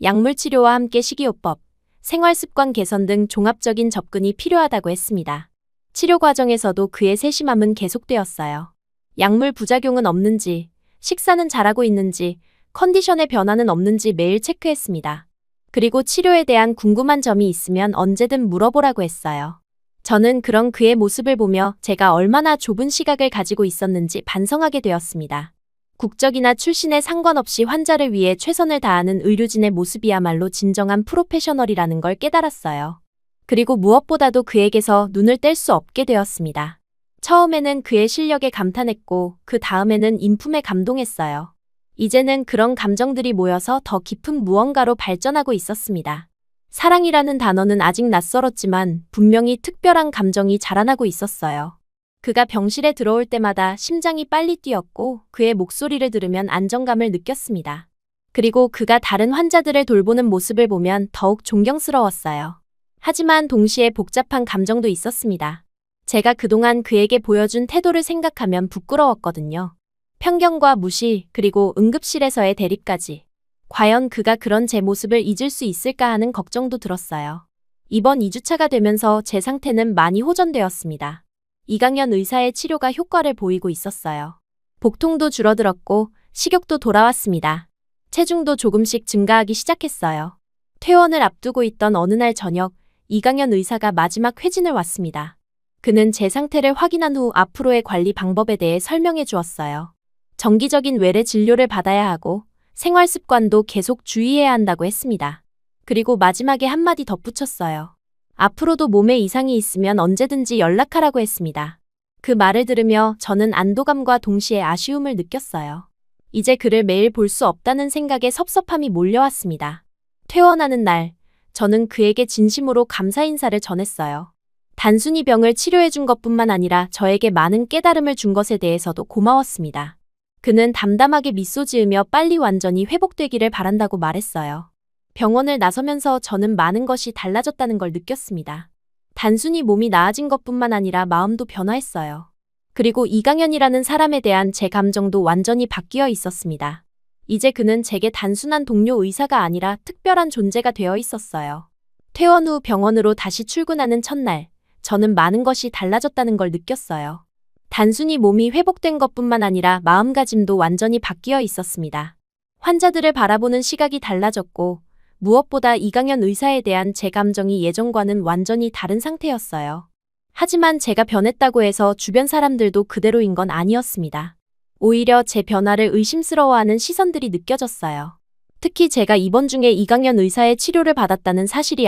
약물 치료와 함께 식이요법, 생활습관 개선 등 종합적인 접근이 필요하다고 했습니다. 치료 과정에서도 그의 세심함은 계속되었어요. 약물 부작용은 없는지, 식사는 잘하고 있는지, 컨디션의 변화는 없는지 매일 체크했습니다. 그리고 치료에 대한 궁금한 점이 있으면 언제든 물어보라고 했어요. 저는 그런 그의 모습을 보며 제가 얼마나 좁은 시각을 가지고 있었는지 반성하게 되었습니다. 국적이나 출신에 상관없이 환자를 위해 최선을 다하는 의료진의 모습이야말로 진정한 프로페셔널이라는 걸 깨달았어요. 그리고 무엇보다도 그에게서 눈을 뗄 수 없게 되었습니다. 처음에는 그의 실력에 감탄했고 그 다음에는 인품에 감동했어요. 이제는 그런 감정들이 모여서 더 깊은 무언가로 발전하고 있었습니다. 사랑이라는 단어는 아직 낯설었지만 분명히 특별한 감정이 자라나고 있었어요. 그가 병실에 들어올 때마다 심장이 빨리 뛰었고 그의 목소리를 들으면 안정감을 느꼈습니다. 그리고 그가 다른 환자들을 돌보는 모습을 보면 더욱 존경스러웠어요. 하지만 동시에 복잡한 감정도 있었습니다. 제가 그동안 그에게 보여준 태도를 생각하면 부끄러웠거든요. 편견과 무시, 그리고 응급실에서의 대립까지. 과연 그가 그런 제 모습을 잊을 수 있을까 하는 걱정도 들었어요. 이번 2주차가 되면서 제 상태는 많이 호전되었습니다. 이강현 의사의 치료가 효과를 보이고 있었어요. 복통도 줄어들었고 식욕도 돌아왔습니다. 체중도 조금씩 증가하기 시작했어요. 퇴원을 앞두고 있던 어느 날 저녁, 이강현 의사가 마지막 회진을 왔습니다. 그는 제 상태를 확인한 후 앞으로의 관리 방법에 대해 설명해 주었어요. 정기적인 외래 진료를 받아야 하고 생활 습관도 계속 주의해야 한다고 했습니다. 그리고 마지막에 한마디 덧붙였어요. 앞으로도 몸에 이상이 있으면 언제든지 연락하라고 했습니다. 그 말을 들으며 저는 안도감과 동시에 아쉬움을 느꼈어요. 이제 그를 매일 볼 수 없다는 생각에 섭섭함이 몰려왔습니다. 퇴원하는 날, 저는 그에게 진심으로 감사 인사를 전했어요. 단순히 병을 치료해준 것뿐만 아니라 저에게 많은 깨달음을 준 것에 대해서도 고마웠습니다. 그는 담담하게 미소 지으며 빨리 완전히 회복되기를 바란다고 말했어요. 병원을 나서면서 저는 많은 것이 달라졌다는 걸 느꼈습니다. 단순히 몸이 나아진 것뿐만 아니라 마음도 변화했어요. 그리고 이강현이라는 사람에 대한 제 감정도 완전히 바뀌어 있었습니다. 이제 그는 제게 단순한 동료 의사가 아니라 특별한 존재가 되어 있었어요. 퇴원 후 병원으로 다시 출근하는 첫날, 저는 많은 것이 달라졌다는 걸 느꼈어요. 단순히 몸이 회복된 것뿐만 아니라 마음가짐도 완전히 바뀌어 있었습니다. 환자들을 바라보는 시각이 달라졌고, 무엇보다 이강현 의사에 대한 제 감정이 예전과는 완전히 다른 상태였어요. 하지만 제가 변했다고 해서 주변 사람들도 그대로인 건 아니었습니다. 오히려 제 변화를 의심스러워하는 시선들이 느껴졌어요. 특히 제가 입원 중에 이강현 의사의 치료를 받았다는 사실이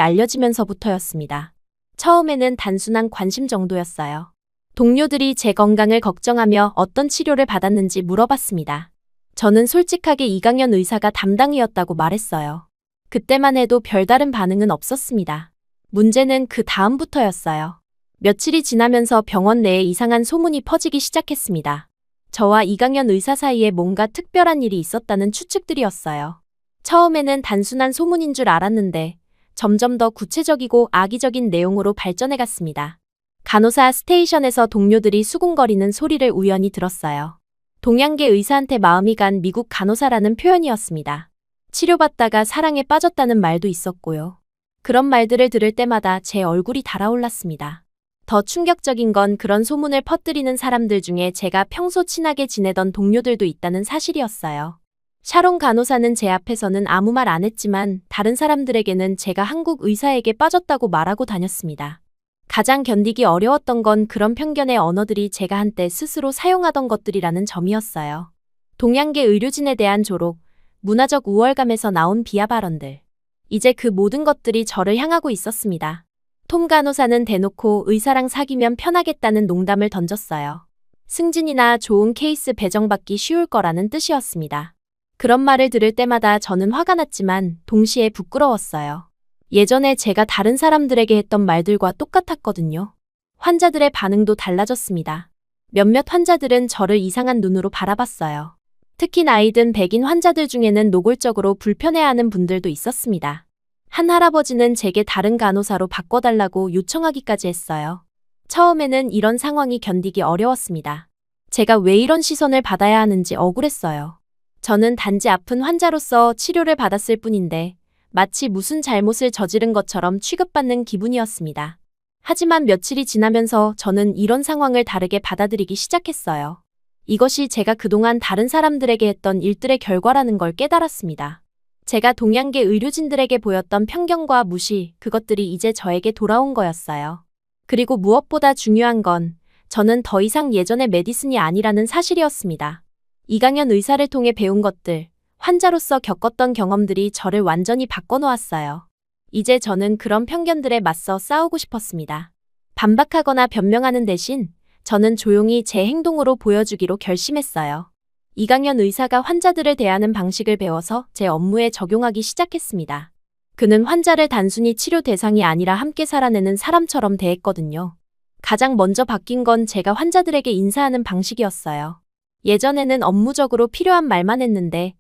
알려지면서부터였습니다. 처음에는 단순한 관심 정도였어요. 동료들이 제 건강을 걱정하며 어떤 치료를 받았는지 물어봤습니다. 저는 솔직하게 이강현 의사가 담당이었다고 말했어요. 그때만 해도 별다른 반응은 없었습니다. 문제는 그 다음부터였어요. 며칠이 지나면서 병원 내에 이상한 소문이 퍼지기 시작했습니다. 저와 이강현 의사 사이에 뭔가 특별한 일이 있었다는 추측들이었어요. 처음에는 단순한 소문인 줄 알았는데 점점 더 구체적이고 악의적인 내용으로 발전해갔습니다. 간호사 스테이션에서 동료들이 수군거리는 소리를 우연히 들었어요. 동양계 의사한테 마음이 간 미국 간호사라는 표현이었습니다. 치료받다가 사랑에 빠졌다는 말도 있었고요. 그런 말들을 들을 때마다 제 얼굴이 달아올랐습니다. 더 충격적인 건 그런 소문을 퍼뜨리는 사람들 중에 제가 평소 친하게 지내던 동료들도 있다는 사실이었어요. 샤론 간호사는 제 앞에서는 아무 말 안 했지만 다른 사람들에게는 제가 한국 의사에게 빠졌다고 말하고 다녔습니다. 가장 견디기 어려웠던 건 그런 편견의 언어들이 제가 한때 스스로 사용하던 것들이라는 점이었어요. 동양계 의료진에 대한 조롱, 문화적 우월감에서 나온 비하 발언들. 이제 그 모든 것들이 저를 향하고 있었습니다. 톰 간호사는 대놓고 의사랑 사귀면 편하겠다는 농담을 던졌어요. 승진이나 좋은 케이스 배정받기 쉬울 거라는 뜻이었습니다. 그런 말을 들을 때마다 저는 화가 났지만 동시에 부끄러웠어요. 예전에 제가 다른 사람들에게 했던 말들과 똑같았거든요. 환자들의 반응도 달라졌습니다. 몇몇 환자들은 저를 이상한 눈으로 바라봤어요. 특히 나이 든 백인 환자들 중에는 노골적으로 불편해하는 분들도 있었습니다. 한 할아버지는 제게 다른 간호사로 바꿔달라고 요청하기까지 했어요. 처음에는 이런 상황이 견디기 어려웠습니다. 제가 왜 이런 시선을 받아야 하는지 억울했어요. 저는 단지 아픈 환자로서 치료를 받았을 뿐인데 마치 무슨 잘못을 저지른 것처럼 취급받는 기분이었습니다. 하지만 며칠이 지나면서 저는 이런 상황을 다르게 받아들이기 시작했어요. 이것이 제가 그동안 다른 사람들에게 했던 일들의 결과라는 걸 깨달았습니다. 제가 동양계 의료진들에게 보였던 편견과 무시, 그것들이 이제 저에게 돌아온 거였어요. 그리고 무엇보다 중요한 건 저는 더 이상 예전의 메디슨이 아니라는 사실이었습니다. 이강현 의사를 통해 배운 것들, 환자로서 겪었던 경험들이 저를 완전히 바꿔놓았어요. 이제 저는 그런 편견들에 맞서 싸우고 싶었습니다. 반박하거나 변명하는 대신 저는 조용히 제 행동으로 보여주기로 결심했어요. 이강현 의사가 환자들을 대하는 방식을 배워서 제 업무에 적용하기 시작했습니다. 그는 환자를 단순히 치료 대상이 아니라 함께 살아내는 사람처럼 대했거든요. 가장 먼저 바뀐 건 제가 환자들에게 인사하는 방식이었어요. 예전에는 업무적으로 필요한 말만 했는데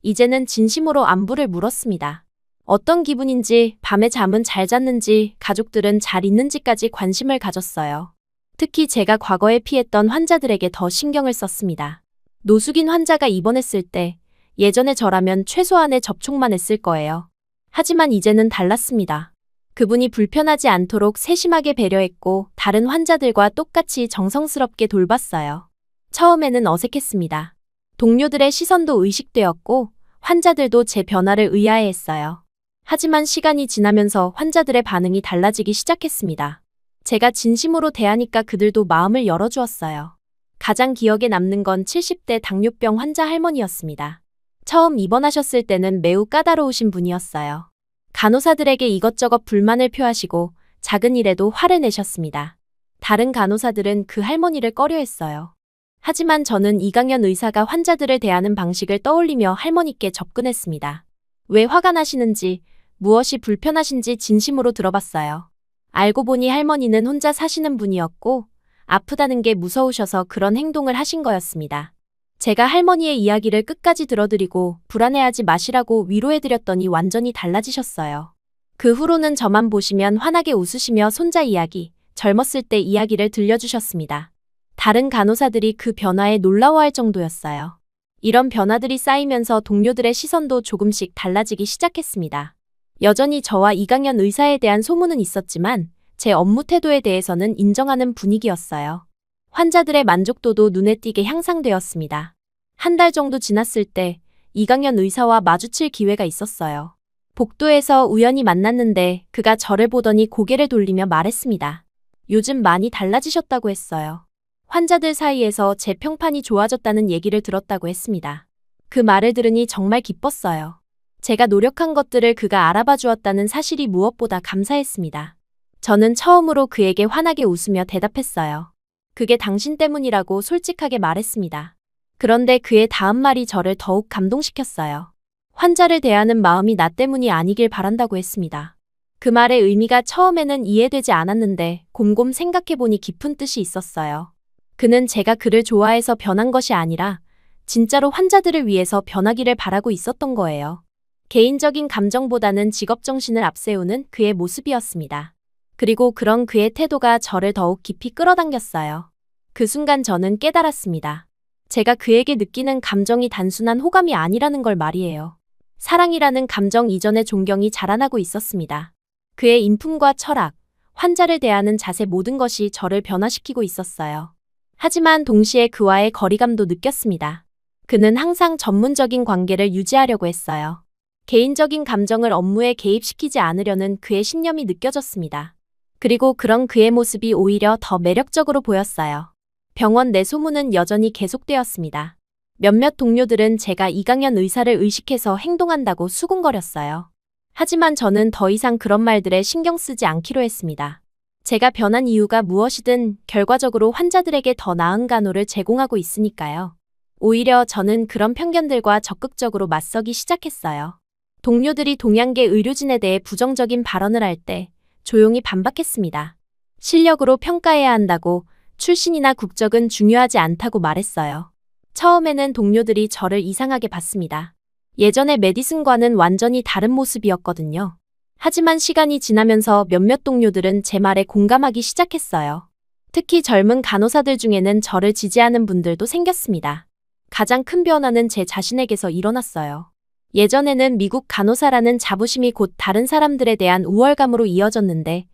이제는 진심으로 안부를 물었습니다. 어떤 기분인지, 밤에 잠은 잘 잤는지, 가족들은 잘 있는지까지 관심을 가졌어요. 특히 제가 과거에 피했던 환자들에게 더 신경을 썼습니다. 노숙인 환자가 입원했을 때 예전에 저라면 최소한의 접촉만 했을 거예요. 하지만 이제는 달랐습니다. 그분이 불편하지 않도록 세심하게 배려했고 다른 환자들과 똑같이 정성스럽게 돌봤어요. 처음에는 어색했습니다. 동료들의 시선도 의식되었고 환자들도 제 변화를 의아해했어요. 하지만 시간이 지나면서 환자들의 반응이 달라지기 시작했습니다. 제가 진심으로 대하니까 그들도 마음을 열어주었어요. 가장 기억에 남는 건 70대 당뇨병 환자 할머니였습니다. 처음 입원하셨을 때는 매우 까다로우신 분이었어요. 간호사들에게 이것저것 불만을 표하시고 작은 일에도 화를 내셨습니다. 다른 간호사들은 그 할머니를 꺼려했어요. 하지만 저는 이강연 의사가 환자들을 대하는 방식을 떠올리며 할머니께 접근했습니다. 왜 화가 나시는지, 무엇이 불편하신지 진심으로 들어봤어요. 알고 보니 할머니는 혼자 사시는 분이었고 아프다는 게 무서우셔서 그런 행동을 하신 거였습니다. 제가 할머니의 이야기를 끝까지 들어드리고 불안해하지 마시라고 위로해드렸더니 완전히 달라지셨어요. 그 후로는 저만 보시면 환하게 웃으시며 손자 이야기, 젊었을 때 이야기를 들려주셨습니다. 다른 간호사들이 그 변화에 놀라워할 정도였어요. 이런 변화들이 쌓이면서 동료들의 시선도 조금씩 달라지기 시작했습니다. 여전히 저와 이강연 의사에 대한 소문은 있었지만 제 업무 태도에 대해서는 인정하는 분위기였어요. 환자들의 만족도도 눈에 띄게 향상되었습니다. 한 달 정도 지났을 때 이강연 의사와 마주칠 기회가 있었어요. 복도에서 우연히 만났는데 그가 저를 보더니 고개를 돌리며 말했습니다. 요즘 많이 달라지셨다고 했어요. 환자들 사이에서 제 평판이 좋아졌다는 얘기를 들었다고 했습니다. 그 말을 들으니 정말 기뻤어요. 제가 노력한 것들을 그가 알아봐 주었다는 사실이 무엇보다 감사했습니다. 저는 처음으로 그에게 환하게 웃으며 대답했어요. 그게 당신 때문이라고 솔직하게 말했습니다. 그런데 그의 다음 말이 저를 더욱 감동시켰어요. 환자를 대하는 마음이 나 때문이 아니길 바란다고 했습니다. 그 말의 의미가 처음에는 이해되지 않았는데 곰곰 생각해보니 깊은 뜻이 있었어요. 그는 제가 그를 좋아해서 변한 것이 아니라 진짜로 환자들을 위해서 변하기를 바라고 있었던 거예요. 개인적인 감정보다는 직업정신을 앞세우는 그의 모습이었습니다. 그리고 그런 그의 태도가 저를 더욱 깊이 끌어당겼어요. 그 순간 저는 깨달았습니다. 제가 그에게 느끼는 감정이 단순한 호감이 아니라는 걸 말이에요. 사랑이라는 감정 이전의 존경이 자라나고 있었습니다. 그의 인품과 철학, 환자를 대하는 자세 모든 것이 저를 변화시키고 있었어요. 하지만 동시에 그와의 거리감도 느꼈습니다. 그는 항상 전문적인 관계를 유지하려고 했어요. 개인적인 감정을 업무에 개입시키지 않으려는 그의 신념이 느껴졌습니다. 그리고 그런 그의 모습이 오히려 더 매력적으로 보였어요. 병원 내 소문은 여전히 계속되었습니다. 몇몇 동료들은 제가 이강연 의사를 의식해서 행동한다고 수군거렸어요. 하지만 저는 더 이상 그런 말들에 신경 쓰지 않기로 했습니다. 제가 변한 이유가 무엇이든 결과적으로 환자들에게 더 나은 간호를 제공하고 있으니까요. 오히려 저는 그런 편견들과 적극적으로 맞서기 시작했어요. 동료들이 동양계 의료진에 대해 부정적인 발언을 할 때 조용히 반박했습니다. 실력으로 평가해야 한다고, 출신이나 국적은 중요하지 않다고 말했어요. 처음에는 동료들이 저를 이상하게 봤습니다. 예전의 메디슨과는 완전히 다른 모습이었거든요. 하지만 시간이 지나면서 몇몇 동료들은 제 말에 공감하기 시작했어요. 특히 젊은 간호사들 중에는 저를 지지하는 분들도 생겼습니다. 가장 큰 변화는 제 자신에게서 일어났어요. 예전에는 미국 간호사라는 자부심이 곧 다른 사람들에 대한 우월감으로 이어졌는데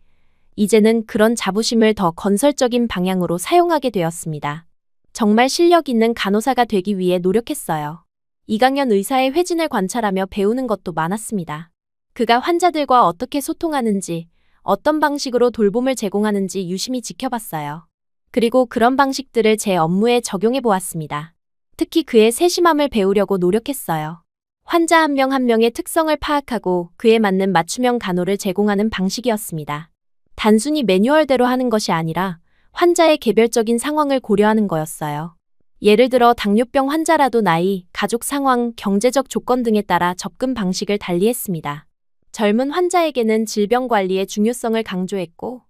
이제는 그런 자부심을 더 건설적인 방향으로 사용하게 되었습니다. 정말 실력 있는 간호사가 되기 위해 노력했어요. 이강연 의사의 회진을 관찰하며 배우는 것도 많았습니다. 그가 환자들과 어떻게 소통하는지, 어떤 방식으로 돌봄을 제공하는지 유심히 지켜봤어요. 그리고 그런 방식들을 제 업무에 적용해 보았습니다. 특히 그의 세심함을 배우려고 노력했어요. 환자 한 명 한 명의 특성을 파악하고 그에 맞는 맞춤형 간호를 제공하는 방식이었습니다. 단순히 매뉴얼대로 하는 것이 아니라 환자의 개별적인 상황을 고려하는 거였어요. 예를 들어 당뇨병 환자라도 나이, 가족 상황, 경제적 조건 등에 따라 접근 방식을 달리했습니다. 젊은 환자에게는 질병 관리의 중요성을 강조했고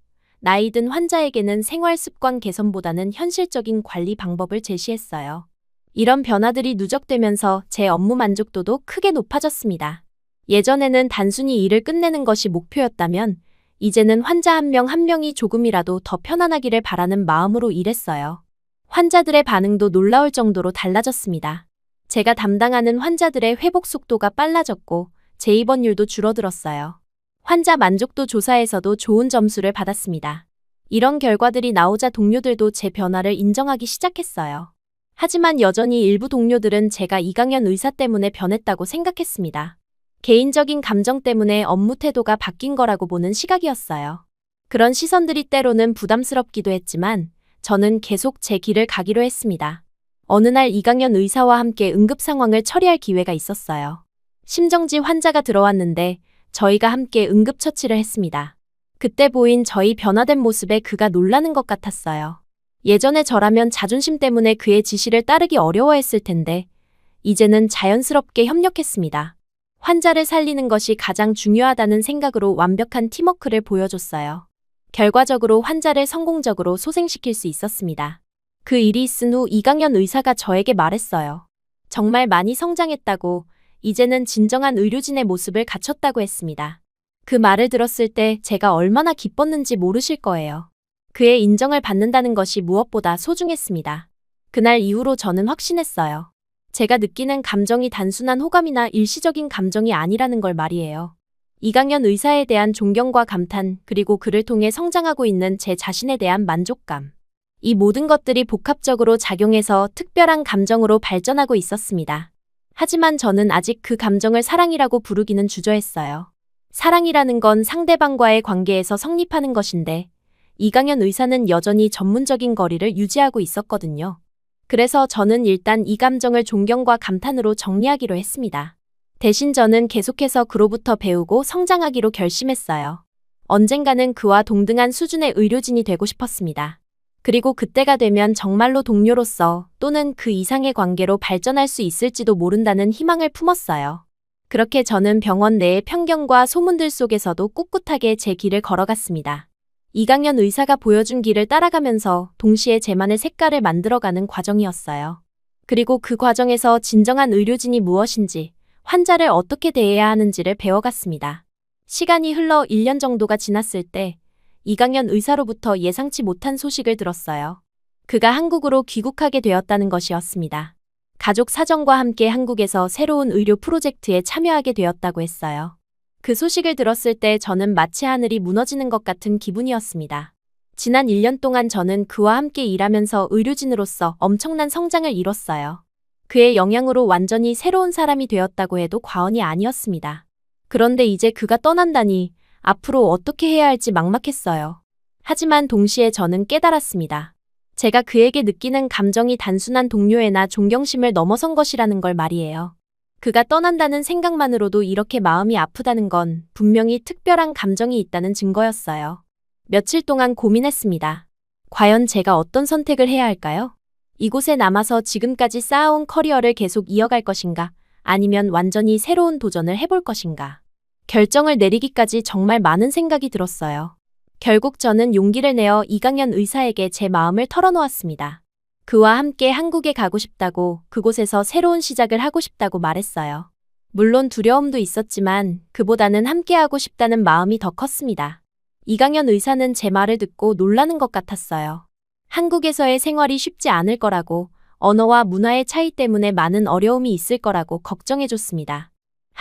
나이 든 환자에게는 생활 습관 개선보다는 현실적인 관리 방법을 제시했어요. 이런 변화들이 누적되면서 제 업무 만족도도 크게 높아졌습니다. 예전에는 단순히 일을 끝내는 것이 목표였다면 이제는 환자 한 명 한 명이 조금이라도 더 편안하기를 바라는 마음으로 일했어요. 환자들의 반응도 놀라울 정도로 달라졌습니다. 제가 담당하는 환자들의 회복 속도가 빨라졌고 재입원율도 줄어들었어요. 환자 만족도 조사에서도 좋은 점수를 받았습니다. 이런 결과들이 나오자 동료들도 제 변화를 인정하기 시작했어요. 하지만 여전히 일부 동료들은 제가 이강현 의사 때문에 변했다고 생각했습니다. 개인적인 감정 때문에 업무 태도가 바뀐 거라고 보는 시각이었어요. 그런 시선들이 때로는 부담스럽기도 했지만 저는 계속 제 길을 가기로 했습니다. 어느 날 이강현 의사와 함께 응급 상황을 처리할 기회가 있었어요. 심정지 환자가 들어왔는데 저희가 함께 응급처치를 했습니다. 그때 보인 저희 변화된 모습에 그가 놀라는 것 같았어요. 예전에 저라면 자존심 때문에 그의 지시를 따르기 어려워했을 텐데 이제는 자연스럽게 협력했습니다. 환자를 살리는 것이 가장 중요하다는 생각으로 완벽한 팀워크를 보여줬어요. 결과적으로 환자를 성공적으로 소생시킬 수 있었습니다. 그 일이 있은 후 이강현 의사가 저에게 말했어요. 정말 많이 성장했다고, 이제는 진정한 의료진의 모습을 갖췄다고 했습니다. 그 말을 들었을 때 제가 얼마나 기뻤는지 모르실 거예요. 그의 인정을 받는다는 것이 무엇보다 소중했습니다. 그날 이후로 저는 확신했어요. 제가 느끼는 감정이 단순한 호감이나 일시적인 감정이 아니라는 걸 말이에요. 이강현 의사에 대한 존경과 감탄, 그리고 그를 통해 성장하고 있는 제 자신에 대한 만족감. 이 모든 것들이 복합적으로 작용해서 특별한 감정으로 발전하고 있었습니다. 하지만 저는 아직 그 감정을 사랑이라고 부르기는 주저했어요. 사랑이라는 건 상대방과의 관계에서 성립하는 것인데 이강현 의사는 여전히 전문적인 거리를 유지하고 있었거든요. 그래서 저는 일단 이 감정을 존경과 감탄으로 정리하기로 했습니다. 대신 저는 계속해서 그로부터 배우고 성장하기로 결심했어요. 언젠가는 그와 동등한 수준의 의료진이 되고 싶었습니다. 그리고 그때가 되면 정말로 동료로서 또는 그 이상의 관계로 발전할 수 있을지도 모른다는 희망을 품었어요. 그렇게 저는 병원 내의 편견과 소문들 속에서도 꿋꿋하게 제 길을 걸어갔습니다. 이강현 의사가 보여준 길을 따라가면서 동시에 제만의 색깔을 만들어가는 과정이었어요. 그리고 그 과정에서 진정한 의료진이 무엇인지, 환자를 어떻게 대해야 하는지를 배워갔습니다. 시간이 흘러 1년 정도가 지났을 때 이강현 의사로부터 예상치 못한 소식을 들었어요. 그가 한국으로 귀국하게 되었다는 것이었습니다. 가족 사정과 함께 한국에서 새로운 의료 프로젝트에 참여하게 되었다고 했어요. 그 소식을 들었을 때 저는 마치 하늘이 무너지는 것 같은 기분이었습니다. 지난 1년 동안 저는 그와 함께 일하면서 의료진으로서 엄청난 성장을 이뤘어요. 그의 영향으로 완전히 새로운 사람이 되었다고 해도 과언이 아니었습니다. 그런데 이제 그가 떠난다니 앞으로 어떻게 해야 할지 막막했어요. 하지만 동시에 저는 깨달았습니다. 제가 그에게 느끼는 감정이 단순한 동료애나 존경심을 넘어선 것이라는 걸 말이에요. 그가 떠난다는 생각만으로도 이렇게 마음이 아프다는 건 분명히 특별한 감정이 있다는 증거였어요. 며칠 동안 고민했습니다. 과연 제가 어떤 선택을 해야 할까요? 이곳에 남아서 지금까지 쌓아온 커리어를 계속 이어갈 것인가? 아니면 완전히 새로운 도전을 해볼 것인가? 결정을 내리기까지 정말 많은 생각이 들었어요. 결국 저는 용기를 내어 이강현 의사에게 제 마음을 털어놓았습니다. 그와 함께 한국에 가고 싶다고, 그곳에서 새로운 시작을 하고 싶다고 말했어요. 물론 두려움도 있었지만 그보다는 함께하고 싶다는 마음이 더 컸습니다. 이강현 의사는 제 말을 듣고 놀라는 것 같았어요. 한국에서의 생활이 쉽지 않을 거라고, 언어와 문화의 차이 때문에 많은 어려움이 있을 거라고 걱정해줬습니다.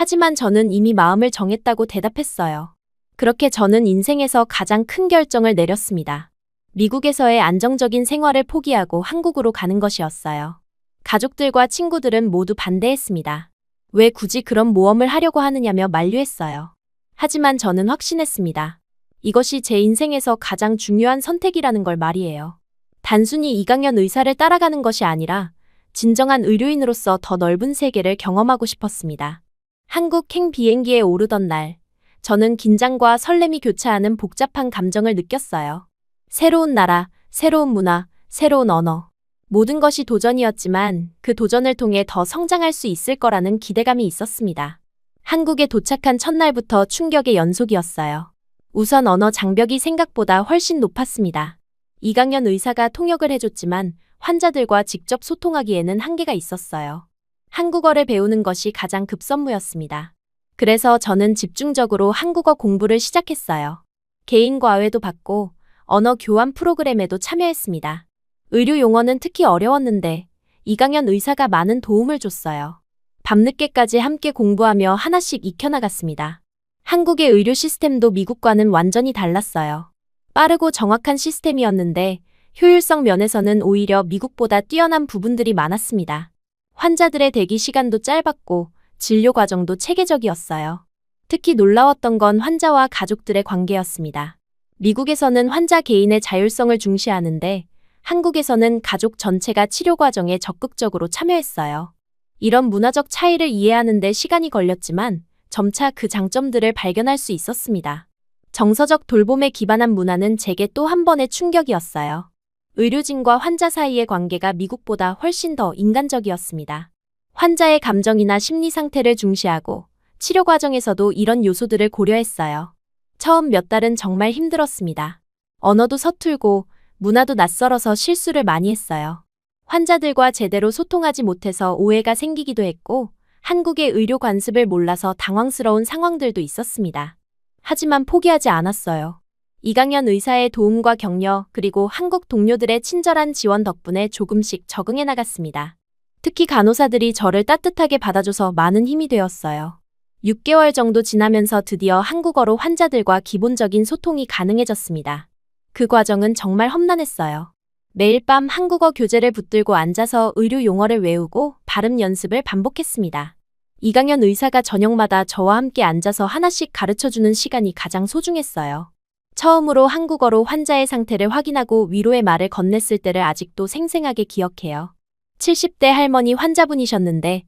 하지만 저는 이미 마음을 정했다고 대답했어요. 그렇게 저는 인생에서 가장 큰 결정을 내렸습니다. 미국에서의 안정적인 생활을 포기하고 한국으로 가는 것이었어요. 가족들과 친구들은 모두 반대했습니다. 왜 굳이 그런 모험을 하려고 하느냐며 만류했어요. 하지만 저는 확신했습니다. 이것이 제 인생에서 가장 중요한 선택이라는 걸 말이에요. 단순히 이강현 의사를 따라가는 것이 아니라 진정한 의료인으로서 더 넓은 세계를 경험하고 싶었습니다. 한국행 비행기에 오르던 날, 저는 긴장과 설렘이 교차하는 복잡한 감정을 느꼈어요. 새로운 나라, 새로운 문화, 새로운 언어. 모든 것이 도전이었지만 그 도전을 통해 더 성장할 수 있을 거라는 기대감이 있었습니다. 한국에 도착한 첫날부터 충격의 연속이었어요. 우선 언어 장벽이 생각보다 훨씬 높았습니다. 이강현 의사가 통역을 해줬지만 환자들과 직접 소통하기에는 한계가 있었어요. 한국어를 배우는 것이 가장 급선무였습니다. 그래서 저는 집중적으로 한국어 공부를 시작했어요. 개인 과외도 받고 언어 교환 프로그램에도 참여했습니다. 의료 용어는 특히 어려웠는데 이강현 의사가 많은 도움을 줬어요. 밤늦게까지 함께 공부하며 하나씩 익혀나갔습니다. 한국의 의료 시스템도 미국과는 완전히 달랐어요. 빠르고 정확한 시스템이었는데 효율성 면에서는 오히려 미국보다 뛰어난 부분들이 많았습니다. 환자들의 대기 시간도 짧았고 진료 과정도 체계적이었어요. 특히 놀라웠던 건 환자와 가족들의 관계였습니다. 미국에서는 환자 개인의 자율성을 중시하는데 한국에서는 가족 전체가 치료 과정에 적극적으로 참여했어요. 이런 문화적 차이를 이해하는 데 시간이 걸렸지만 점차 그 장점들을 발견할 수 있었습니다. 정서적 돌봄에 기반한 문화는 제게 또 한 번의 충격이었어요. 의료진과 환자 사이의 관계가 미국보다 훨씬 더 인간적이었습니다. 환자의 감정이나 심리 상태를 중시하고 치료 과정에서도 이런 요소들을 고려했어요. 처음 몇 달은 정말 힘들었습니다. 언어도 서툴고 문화도 낯설어서 실수를 많이 했어요. 환자들과 제대로 소통하지 못해서 오해가 생기기도 했고 한국의 의료 관습을 몰라서 당황스러운 상황들도 있었습니다. 하지만 포기하지 않았어요. 이강현 의사의 도움과 격려 그리고 한국 동료들의 친절한 지원 덕분에 조금씩 적응해 나갔습니다. 특히 간호사들이 저를 따뜻하게 받아줘서 많은 힘이 되었어요. 6개월 정도 지나면서 드디어 한국어로 환자들과 기본적인 소통이 가능해졌습니다. 그 과정은 정말 험난했어요. 매일 밤 한국어 교재를 붙들고 앉아서 의료 용어를 외우고 발음 연습을 반복했습니다. 이강현 의사가 저녁마다 저와 함께 앉아서 하나씩 가르쳐주는 시간이 가장 소중했어요. 처음으로 한국어로 환자의 상태를 확인하고 위로의 말을 건넸을 때를 아직도 생생하게 기억해요. 70대 할머니 환자분이셨는데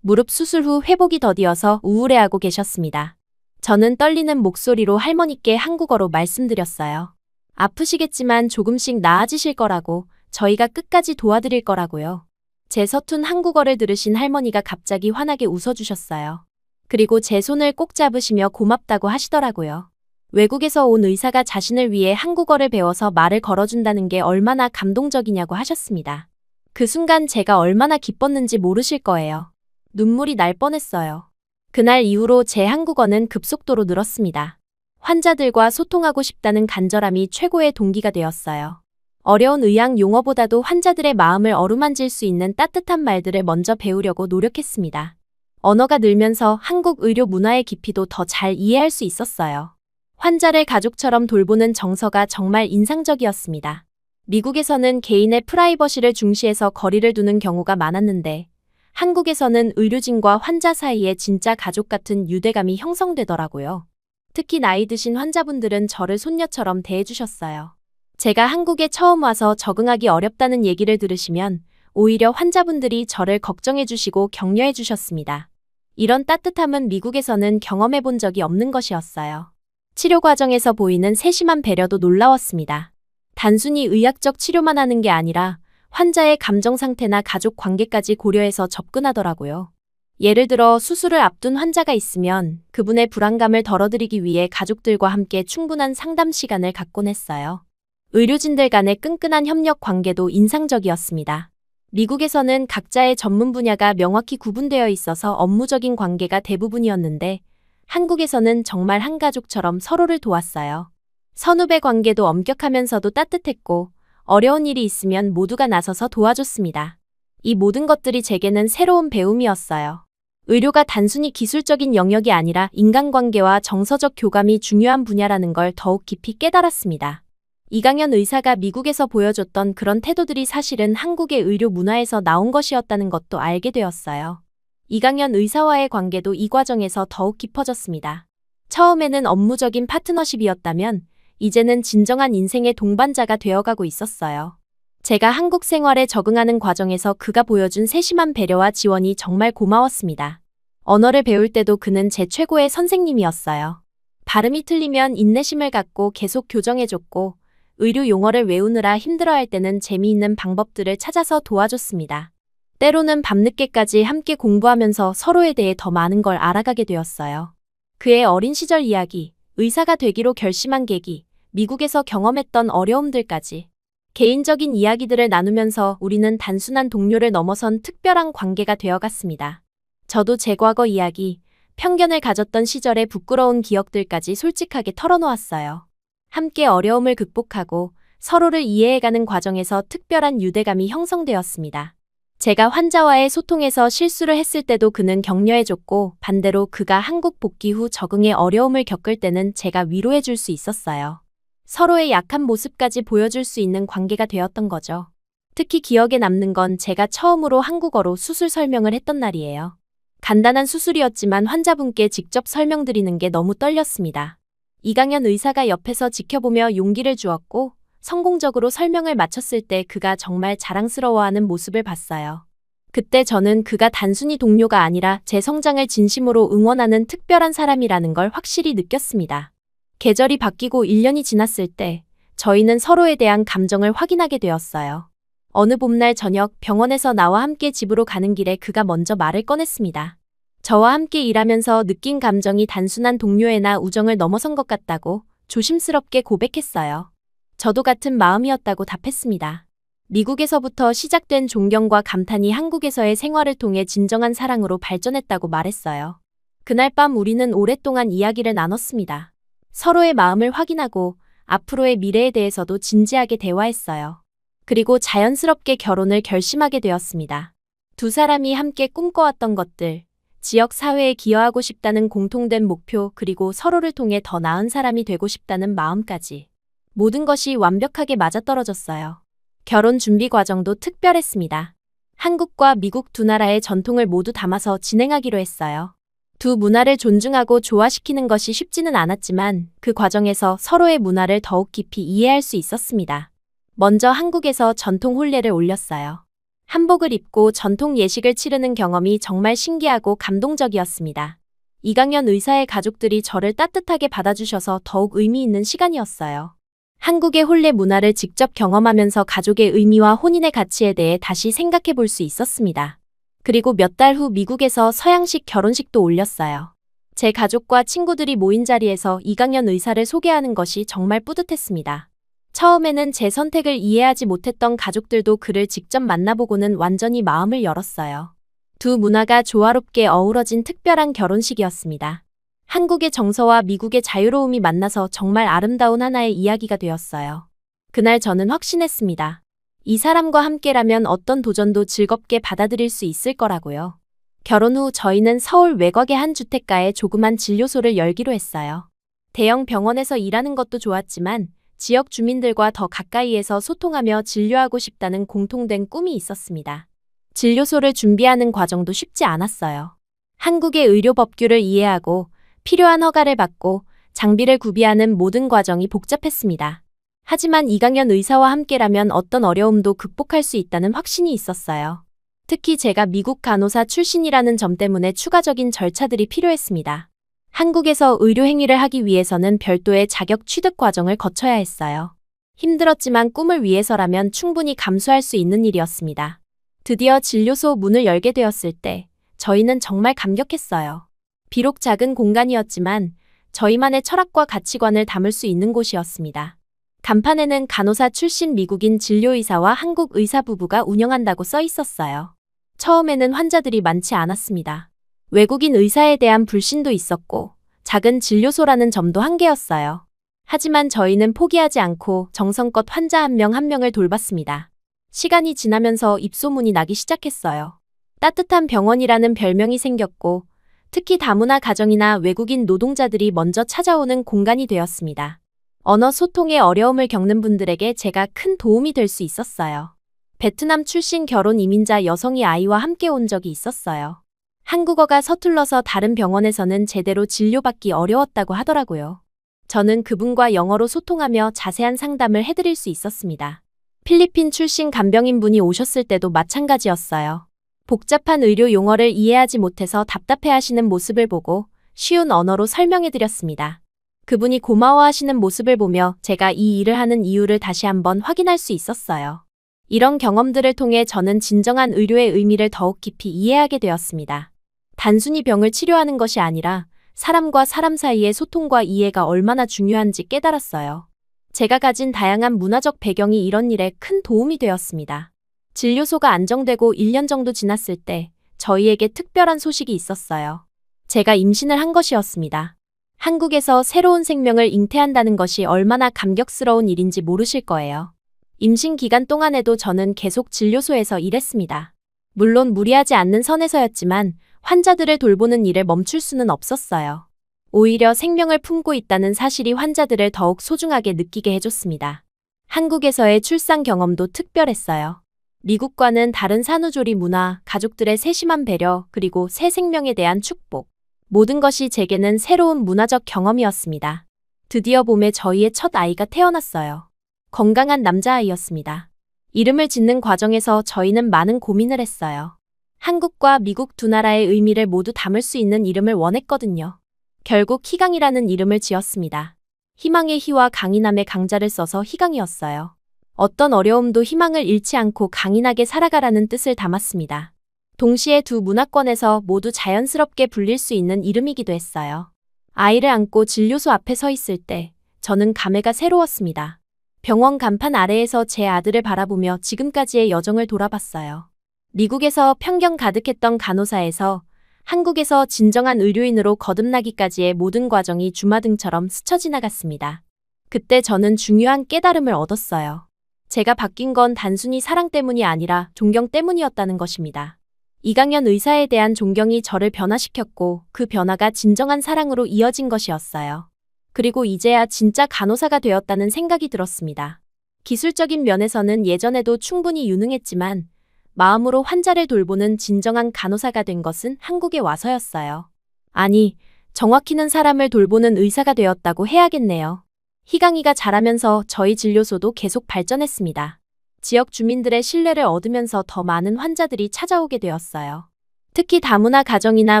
무릎 수술 후 회복이 더디어서 우울해하고 계셨습니다. 저는 떨리는 목소리로 할머니께 한국어로 말씀드렸어요. 아프시겠지만 조금씩 나아지실 거라고, 저희가 끝까지 도와드릴 거라고요. 제 서툰 한국어를 들으신 할머니가 갑자기 환하게 웃어주셨어요. 그리고 제 손을 꼭 잡으시며 고맙다고 하시더라고요. 외국에서 온 의사가 자신을 위해 한국어를 배워서 말을 걸어준다는 게 얼마나 감동적이냐고 하셨습니다. 그 순간 제가 얼마나 기뻤는지 모르실 거예요. 눈물이 날 뻔했어요. 그날 이후로 제 한국어는 급속도로 늘었습니다. 환자들과 소통하고 싶다는 간절함이 최고의 동기가 되었어요. 어려운 의학 용어보다도 환자들의 마음을 어루만질 수 있는 따뜻한 말들을 먼저 배우려고 노력했습니다. 언어가 늘면서 한국 의료 문화의 깊이도 더 잘 이해할 수 있었어요. 환자를 가족처럼 돌보는 정서가 정말 인상적이었습니다. 미국에서는 개인의 프라이버시를 중시해서 거리를 두는 경우가 많았는데 한국에서는 의료진과 환자 사이에 진짜 가족 같은 유대감이 형성되더라고요. 특히 나이 드신 환자분들은 저를 손녀처럼 대해주셨어요. 제가 한국에 처음 와서 적응하기 어렵다는 얘기를 들으시면 오히려 환자분들이 저를 걱정해주시고 격려해주셨습니다. 이런 따뜻함은 미국에서는 경험해본 적이 없는 것이었어요. 치료 과정에서 보이는 세심한 배려도 놀라웠습니다. 단순히 의학적 치료만 하는 게 아니라 환자의 감정 상태나 가족 관계까지 고려해서 접근하더라고요. 예를 들어 수술을 앞둔 환자가 있으면 그분의 불안감을 덜어드리기 위해 가족들과 함께 충분한 상담 시간을 갖곤 했어요. 의료진들 간의 끈끈한 협력 관계도 인상적이었습니다. 미국에서는 각자의 전문 분야가 명확히 구분되어 있어서 업무적인 관계가 대부분이었는데 한국에서는 정말 한 가족처럼 서로를 도왔어요. 선후배 관계도 엄격하면서도 따뜻했고 어려운 일이 있으면 모두가 나서서 도와줬습니다. 이 모든 것들이 제게는 새로운 배움이었어요. 의료가 단순히 기술적인 영역이 아니라 인간관계와 정서적 교감이 중요한 분야라는 걸 더욱 깊이 깨달았습니다. 이강현 의사가 미국에서 보여줬던 그런 태도들이 사실은 한국의 의료 문화에서 나온 것이었다는 것도 알게 되었어요. 이강현 의사와의 관계도 이 과정에서 더욱 깊어졌습니다. 처음에는 업무적인 파트너십이었다면 이제는 진정한 인생의 동반자가 되어가고 있었어요. 제가 한국 생활에 적응하는 과정에서 그가 보여준 세심한 배려와 지원이 정말 고마웠습니다. 언어를 배울 때도 그는 제 최고의 선생님이었어요. 발음이 틀리면 인내심을 갖고 계속 교정해줬고 의료 용어를 외우느라 힘들어할 때는 재미있는 방법들을 찾아서 도와줬습니다. 때로는 밤늦게까지 함께 공부하면서 서로에 대해 더 많은 걸 알아가게 되었어요. 그의 어린 시절 이야기, 의사가 되기로 결심한 계기, 미국에서 경험했던 어려움들까지 개인적인 이야기들을 나누면서 우리는 단순한 동료를 넘어선 특별한 관계가 되어갔습니다. 저도 제 과거 이야기, 편견을 가졌던 시절의 부끄러운 기억들까지 솔직하게 털어놓았어요. 함께 어려움을 극복하고 서로를 이해해가는 과정에서 특별한 유대감이 형성되었습니다. 제가 환자와의 소통에서 실수를 했을 때도 그는 격려해줬고 반대로 그가 한국 복귀 후 적응에 어려움을 겪을 때는 제가 위로해줄 수 있었어요. 서로의 약한 모습까지 보여줄 수 있는 관계가 되었던 거죠. 특히 기억에 남는 건 제가 처음으로 한국어로 수술 설명을 했던 날이에요. 간단한 수술이었지만 환자분께 직접 설명드리는 게 너무 떨렸습니다. 이강현 의사가 옆에서 지켜보며 용기를 주었고 성공적으로 설명을 마쳤을 때 그가 정말 자랑스러워하는 모습을 봤어요. 그때 저는 그가 단순히 동료가 아니라 제 성장을 진심으로 응원하는 특별한 사람이라는 걸 확실히 느꼈습니다. 계절이 바뀌고 1년이 지났을 때 저희는 서로에 대한 감정을 확인하게 되었어요. 어느 봄날 저녁 병원에서 나와 함께 집으로 가는 길에 그가 먼저 말을 꺼냈습니다. 저와 함께 일하면서 느낀 감정이 단순한 동료애나 우정을 넘어선 것 같다고 조심스럽게 고백했어요. 저도 같은 마음이었다고 답했습니다. 미국에서부터 시작된 존경과 감탄이 한국에서의 생활을 통해 진정한 사랑으로 발전했다고 말했어요. 그날 밤 우리는 오랫동안 이야기를 나눴습니다. 서로의 마음을 확인하고 앞으로의 미래에 대해서도 진지하게 대화했어요. 그리고 자연스럽게 결혼을 결심하게 되었습니다. 두 사람이 함께 꿈꿔왔던 것들, 지역 사회에 기여하고 싶다는 공통된 목표, 그리고 서로를 통해 더 나은 사람이 되고 싶다는 마음까지. 모든 것이 완벽하게 맞아떨어졌어요. 결혼 준비 과정도 특별했습니다. 한국과 미국 두 나라의 전통을 모두 담아서 진행하기로 했어요. 두 문화를 존중하고 조화시키는 것이 쉽지는 않았지만 그 과정에서 서로의 문화를 더욱 깊이 이해할 수 있었습니다. 먼저 한국에서 전통 혼례를 올렸어요. 한복을 입고 전통 예식을 치르는 경험이 정말 신기하고 감동적이었습니다. 이강현 의사의 가족들이 저를 따뜻하게 받아주셔서 더욱 의미 있는 시간이었어요. 한국의 혼례 문화를 직접 경험하면서 가족의 의미와 혼인의 가치에 대해 다시 생각해 볼 수 있었습니다. 그리고 몇 달 후 미국에서 서양식 결혼식도 올렸어요. 제 가족과 친구들이 모인 자리에서 이강현 의사를 소개하는 것이 정말 뿌듯했습니다. 처음에는 제 선택을 이해하지 못했던 가족들도 그를 직접 만나보고는 완전히 마음을 열었어요. 두 문화가 조화롭게 어우러진 특별한 결혼식이었습니다. 한국의 정서와 미국의 자유로움이 만나서 정말 아름다운 하나의 이야기가 되었어요. 그날 저는 확신했습니다. 이 사람과 함께라면 어떤 도전도 즐겁게 받아들일 수 있을 거라고요. 결혼 후 저희는 서울 외곽의 한 주택가에 조그만 진료소를 열기로 했어요. 대형 병원에서 일하는 것도 좋았지만 지역 주민들과 더 가까이에서 소통하며 진료하고 싶다는 공통된 꿈이 있었습니다. 진료소를 준비하는 과정도 쉽지 않았어요. 한국의 의료 법규를 이해하고 필요한 허가를 받고 장비를 구비하는 모든 과정이 복잡했습니다. 하지만 이강현 의사와 함께라면 어떤 어려움도 극복할 수 있다는 확신이 있었어요. 특히 제가 미국 간호사 출신이라는 점 때문에 추가적인 절차들이 필요했습니다. 한국에서 의료 행위를 하기 위해서는 별도의 자격 취득 과정을 거쳐야 했어요. 힘들었지만 꿈을 위해서라면 충분히 감수할 수 있는 일이었습니다. 드디어 진료소 문을 열게 되었을 때 저희는 정말 감격했어요. 비록 작은 공간이었지만 저희만의 철학과 가치관을 담을 수 있는 곳이었습니다. 간판에는 간호사 출신 미국인 진료의사와 한국 의사 부부가 운영한다고 써 있었어요. 처음에는 환자들이 많지 않았습니다. 외국인 의사에 대한 불신도 있었고 작은 진료소라는 점도 한계였어요. 하지만 저희는 포기하지 않고 정성껏 환자 한 명 한 명을 돌봤습니다. 시간이 지나면서 입소문이 나기 시작했어요. 따뜻한 병원이라는 별명이 생겼고 특히 다문화 가정이나 외국인 노동자들이 먼저 찾아오는 공간이 되었습니다. 언어 소통에 어려움을 겪는 분들에게 제가 큰 도움이 될 수 있었어요. 베트남 출신 결혼 이민자 여성이 아이와 함께 온 적이 있었어요. 한국어가 서툴러서 다른 병원에서는 제대로 진료받기 어려웠다고 하더라고요. 저는 그분과 영어로 소통하며 자세한 상담을 해드릴 수 있었습니다. 필리핀 출신 간병인 분이 오셨을 때도 마찬가지였어요. 복잡한 의료 용어를 이해하지 못해서 답답해하시는 모습을 보고 쉬운 언어로 설명해드렸습니다. 그분이 고마워하시는 모습을 보며 제가 이 일을 하는 이유를 다시 한번 확인할 수 있었어요. 이런 경험들을 통해 저는 진정한 의료의 의미를 더욱 깊이 이해하게 되었습니다. 단순히 병을 치료하는 것이 아니라 사람과 사람 사이의 소통과 이해가 얼마나 중요한지 깨달았어요. 제가 가진 다양한 문화적 배경이 이런 일에 큰 도움이 되었습니다. 진료소가 안정되고 1년 정도 지났을 때 저희에게 특별한 소식이 있었어요. 제가 임신을 한 것이었습니다. 한국에서 새로운 생명을 잉태한다는 것이 얼마나 감격스러운 일인지 모르실 거예요. 임신 기간 동안에도 저는 계속 진료소에서 일했습니다. 물론 무리하지 않는 선에서였지만 환자들을 돌보는 일을 멈출 수는 없었어요. 오히려 생명을 품고 있다는 사실이 환자들을 더욱 소중하게 느끼게 해줬습니다. 한국에서의 출산 경험도 특별했어요. 미국과는 다른 산후조리 문화, 가족들의 세심한 배려, 그리고 새 생명에 대한 축복. 모든 것이 제게는 새로운 문화적 경험이었습니다. 드디어 봄에 저희의 첫 아이가 태어났어요. 건강한 남자아이였습니다. 이름을 짓는 과정에서 저희는 많은 고민을 했어요. 한국과 미국 두 나라의 의미를 모두 담을 수 있는 이름을 원했거든요. 결국 희강이라는 이름을 지었습니다. 희망의 희와 강인함의 강자를 써서 희강이었어요. 어떤 어려움도 희망을 잃지 않고 강인하게 살아가라는 뜻을 담았습니다. 동시에 두 문화권에서 모두 자연스럽게 불릴 수 있는 이름이기도 했어요. 아이를 안고 진료소 앞에 서 있을 때 저는 감회가 새로웠습니다. 병원 간판 아래에서 제 아들을 바라보며 지금까지의 여정을 돌아봤어요. 미국에서 편견 가득했던 간호사에서 한국에서 진정한 의료인으로 거듭나기까지의 모든 과정이 주마등처럼 스쳐 지나갔습니다. 그때 저는 중요한 깨달음을 얻었어요. 제가 바뀐 건 단순히 사랑 때문이 아니라 존경 때문이었다는 것입니다. 이강연 의사에 대한 존경이 저를 변화시켰고 그 변화가 진정한 사랑으로 이어진 것이었어요. 그리고 이제야 진짜 간호사가 되었다는 생각이 들었습니다. 기술적인 면에서는 예전에도 충분히 유능했지만 마음으로 환자를 돌보는 진정한 간호사가 된 것은 한국에 와서였어요. 아니, 정확히는 사람을 돌보는 의사가 되었다고 해야겠네요. 희강이가 자라면서 저희 진료소도 계속 발전했습니다. 지역 주민들의 신뢰를 얻으면서 더 많은 환자들이 찾아오게 되었어요. 특히 다문화 가정이나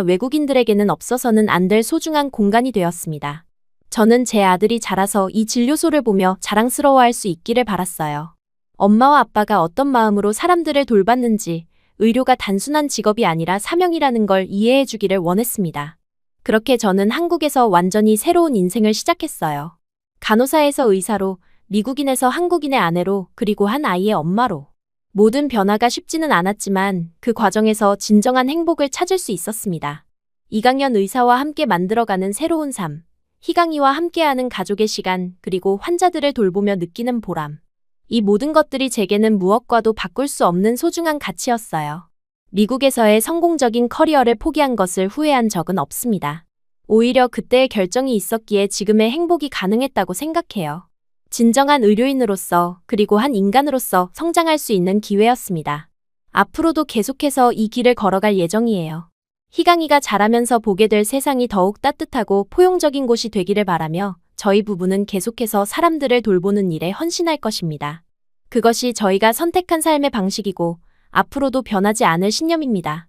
외국인들에게는 없어서는 안 될 소중한 공간이 되었습니다. 저는 제 아들이 자라서 이 진료소를 보며 자랑스러워할 수 있기를 바랐어요. 엄마와 아빠가 어떤 마음으로 사람들을 돌봤는지, 의료가 단순한 직업이 아니라 사명이라는 걸 이해해 주기를 원했습니다. 그렇게 저는 한국에서 완전히 새로운 인생을 시작했어요. 간호사에서 의사로, 미국인에서 한국인의 아내로, 그리고 한 아이의 엄마로. 모든 변화가 쉽지는 않았지만 그 과정에서 진정한 행복을 찾을 수 있었습니다. 이강연 의사와 함께 만들어가는 새로운 삶, 희강이와 함께하는 가족의 시간, 그리고 환자들을 돌보며 느끼는 보람. 이 모든 것들이 제게는 무엇과도 바꿀 수 없는 소중한 가치였어요. 미국에서의 성공적인 커리어를 포기한 것을 후회한 적은 없습니다. 오히려 그때의 결정이 있었기에 지금의 행복이 가능했다고 생각해요. 진정한 의료인으로서 그리고 한 인간으로서 성장할 수 있는 기회였습니다. 앞으로도 계속해서 이 길을 걸어갈 예정이에요. 희강이가 자라면서 보게 될 세상이 더욱 따뜻하고 포용적인 곳이 되기를 바라며 저희 부부는 계속해서 사람들을 돌보는 일에 헌신할 것입니다. 그것이 저희가 선택한 삶의 방식이고 앞으로도 변하지 않을 신념입니다.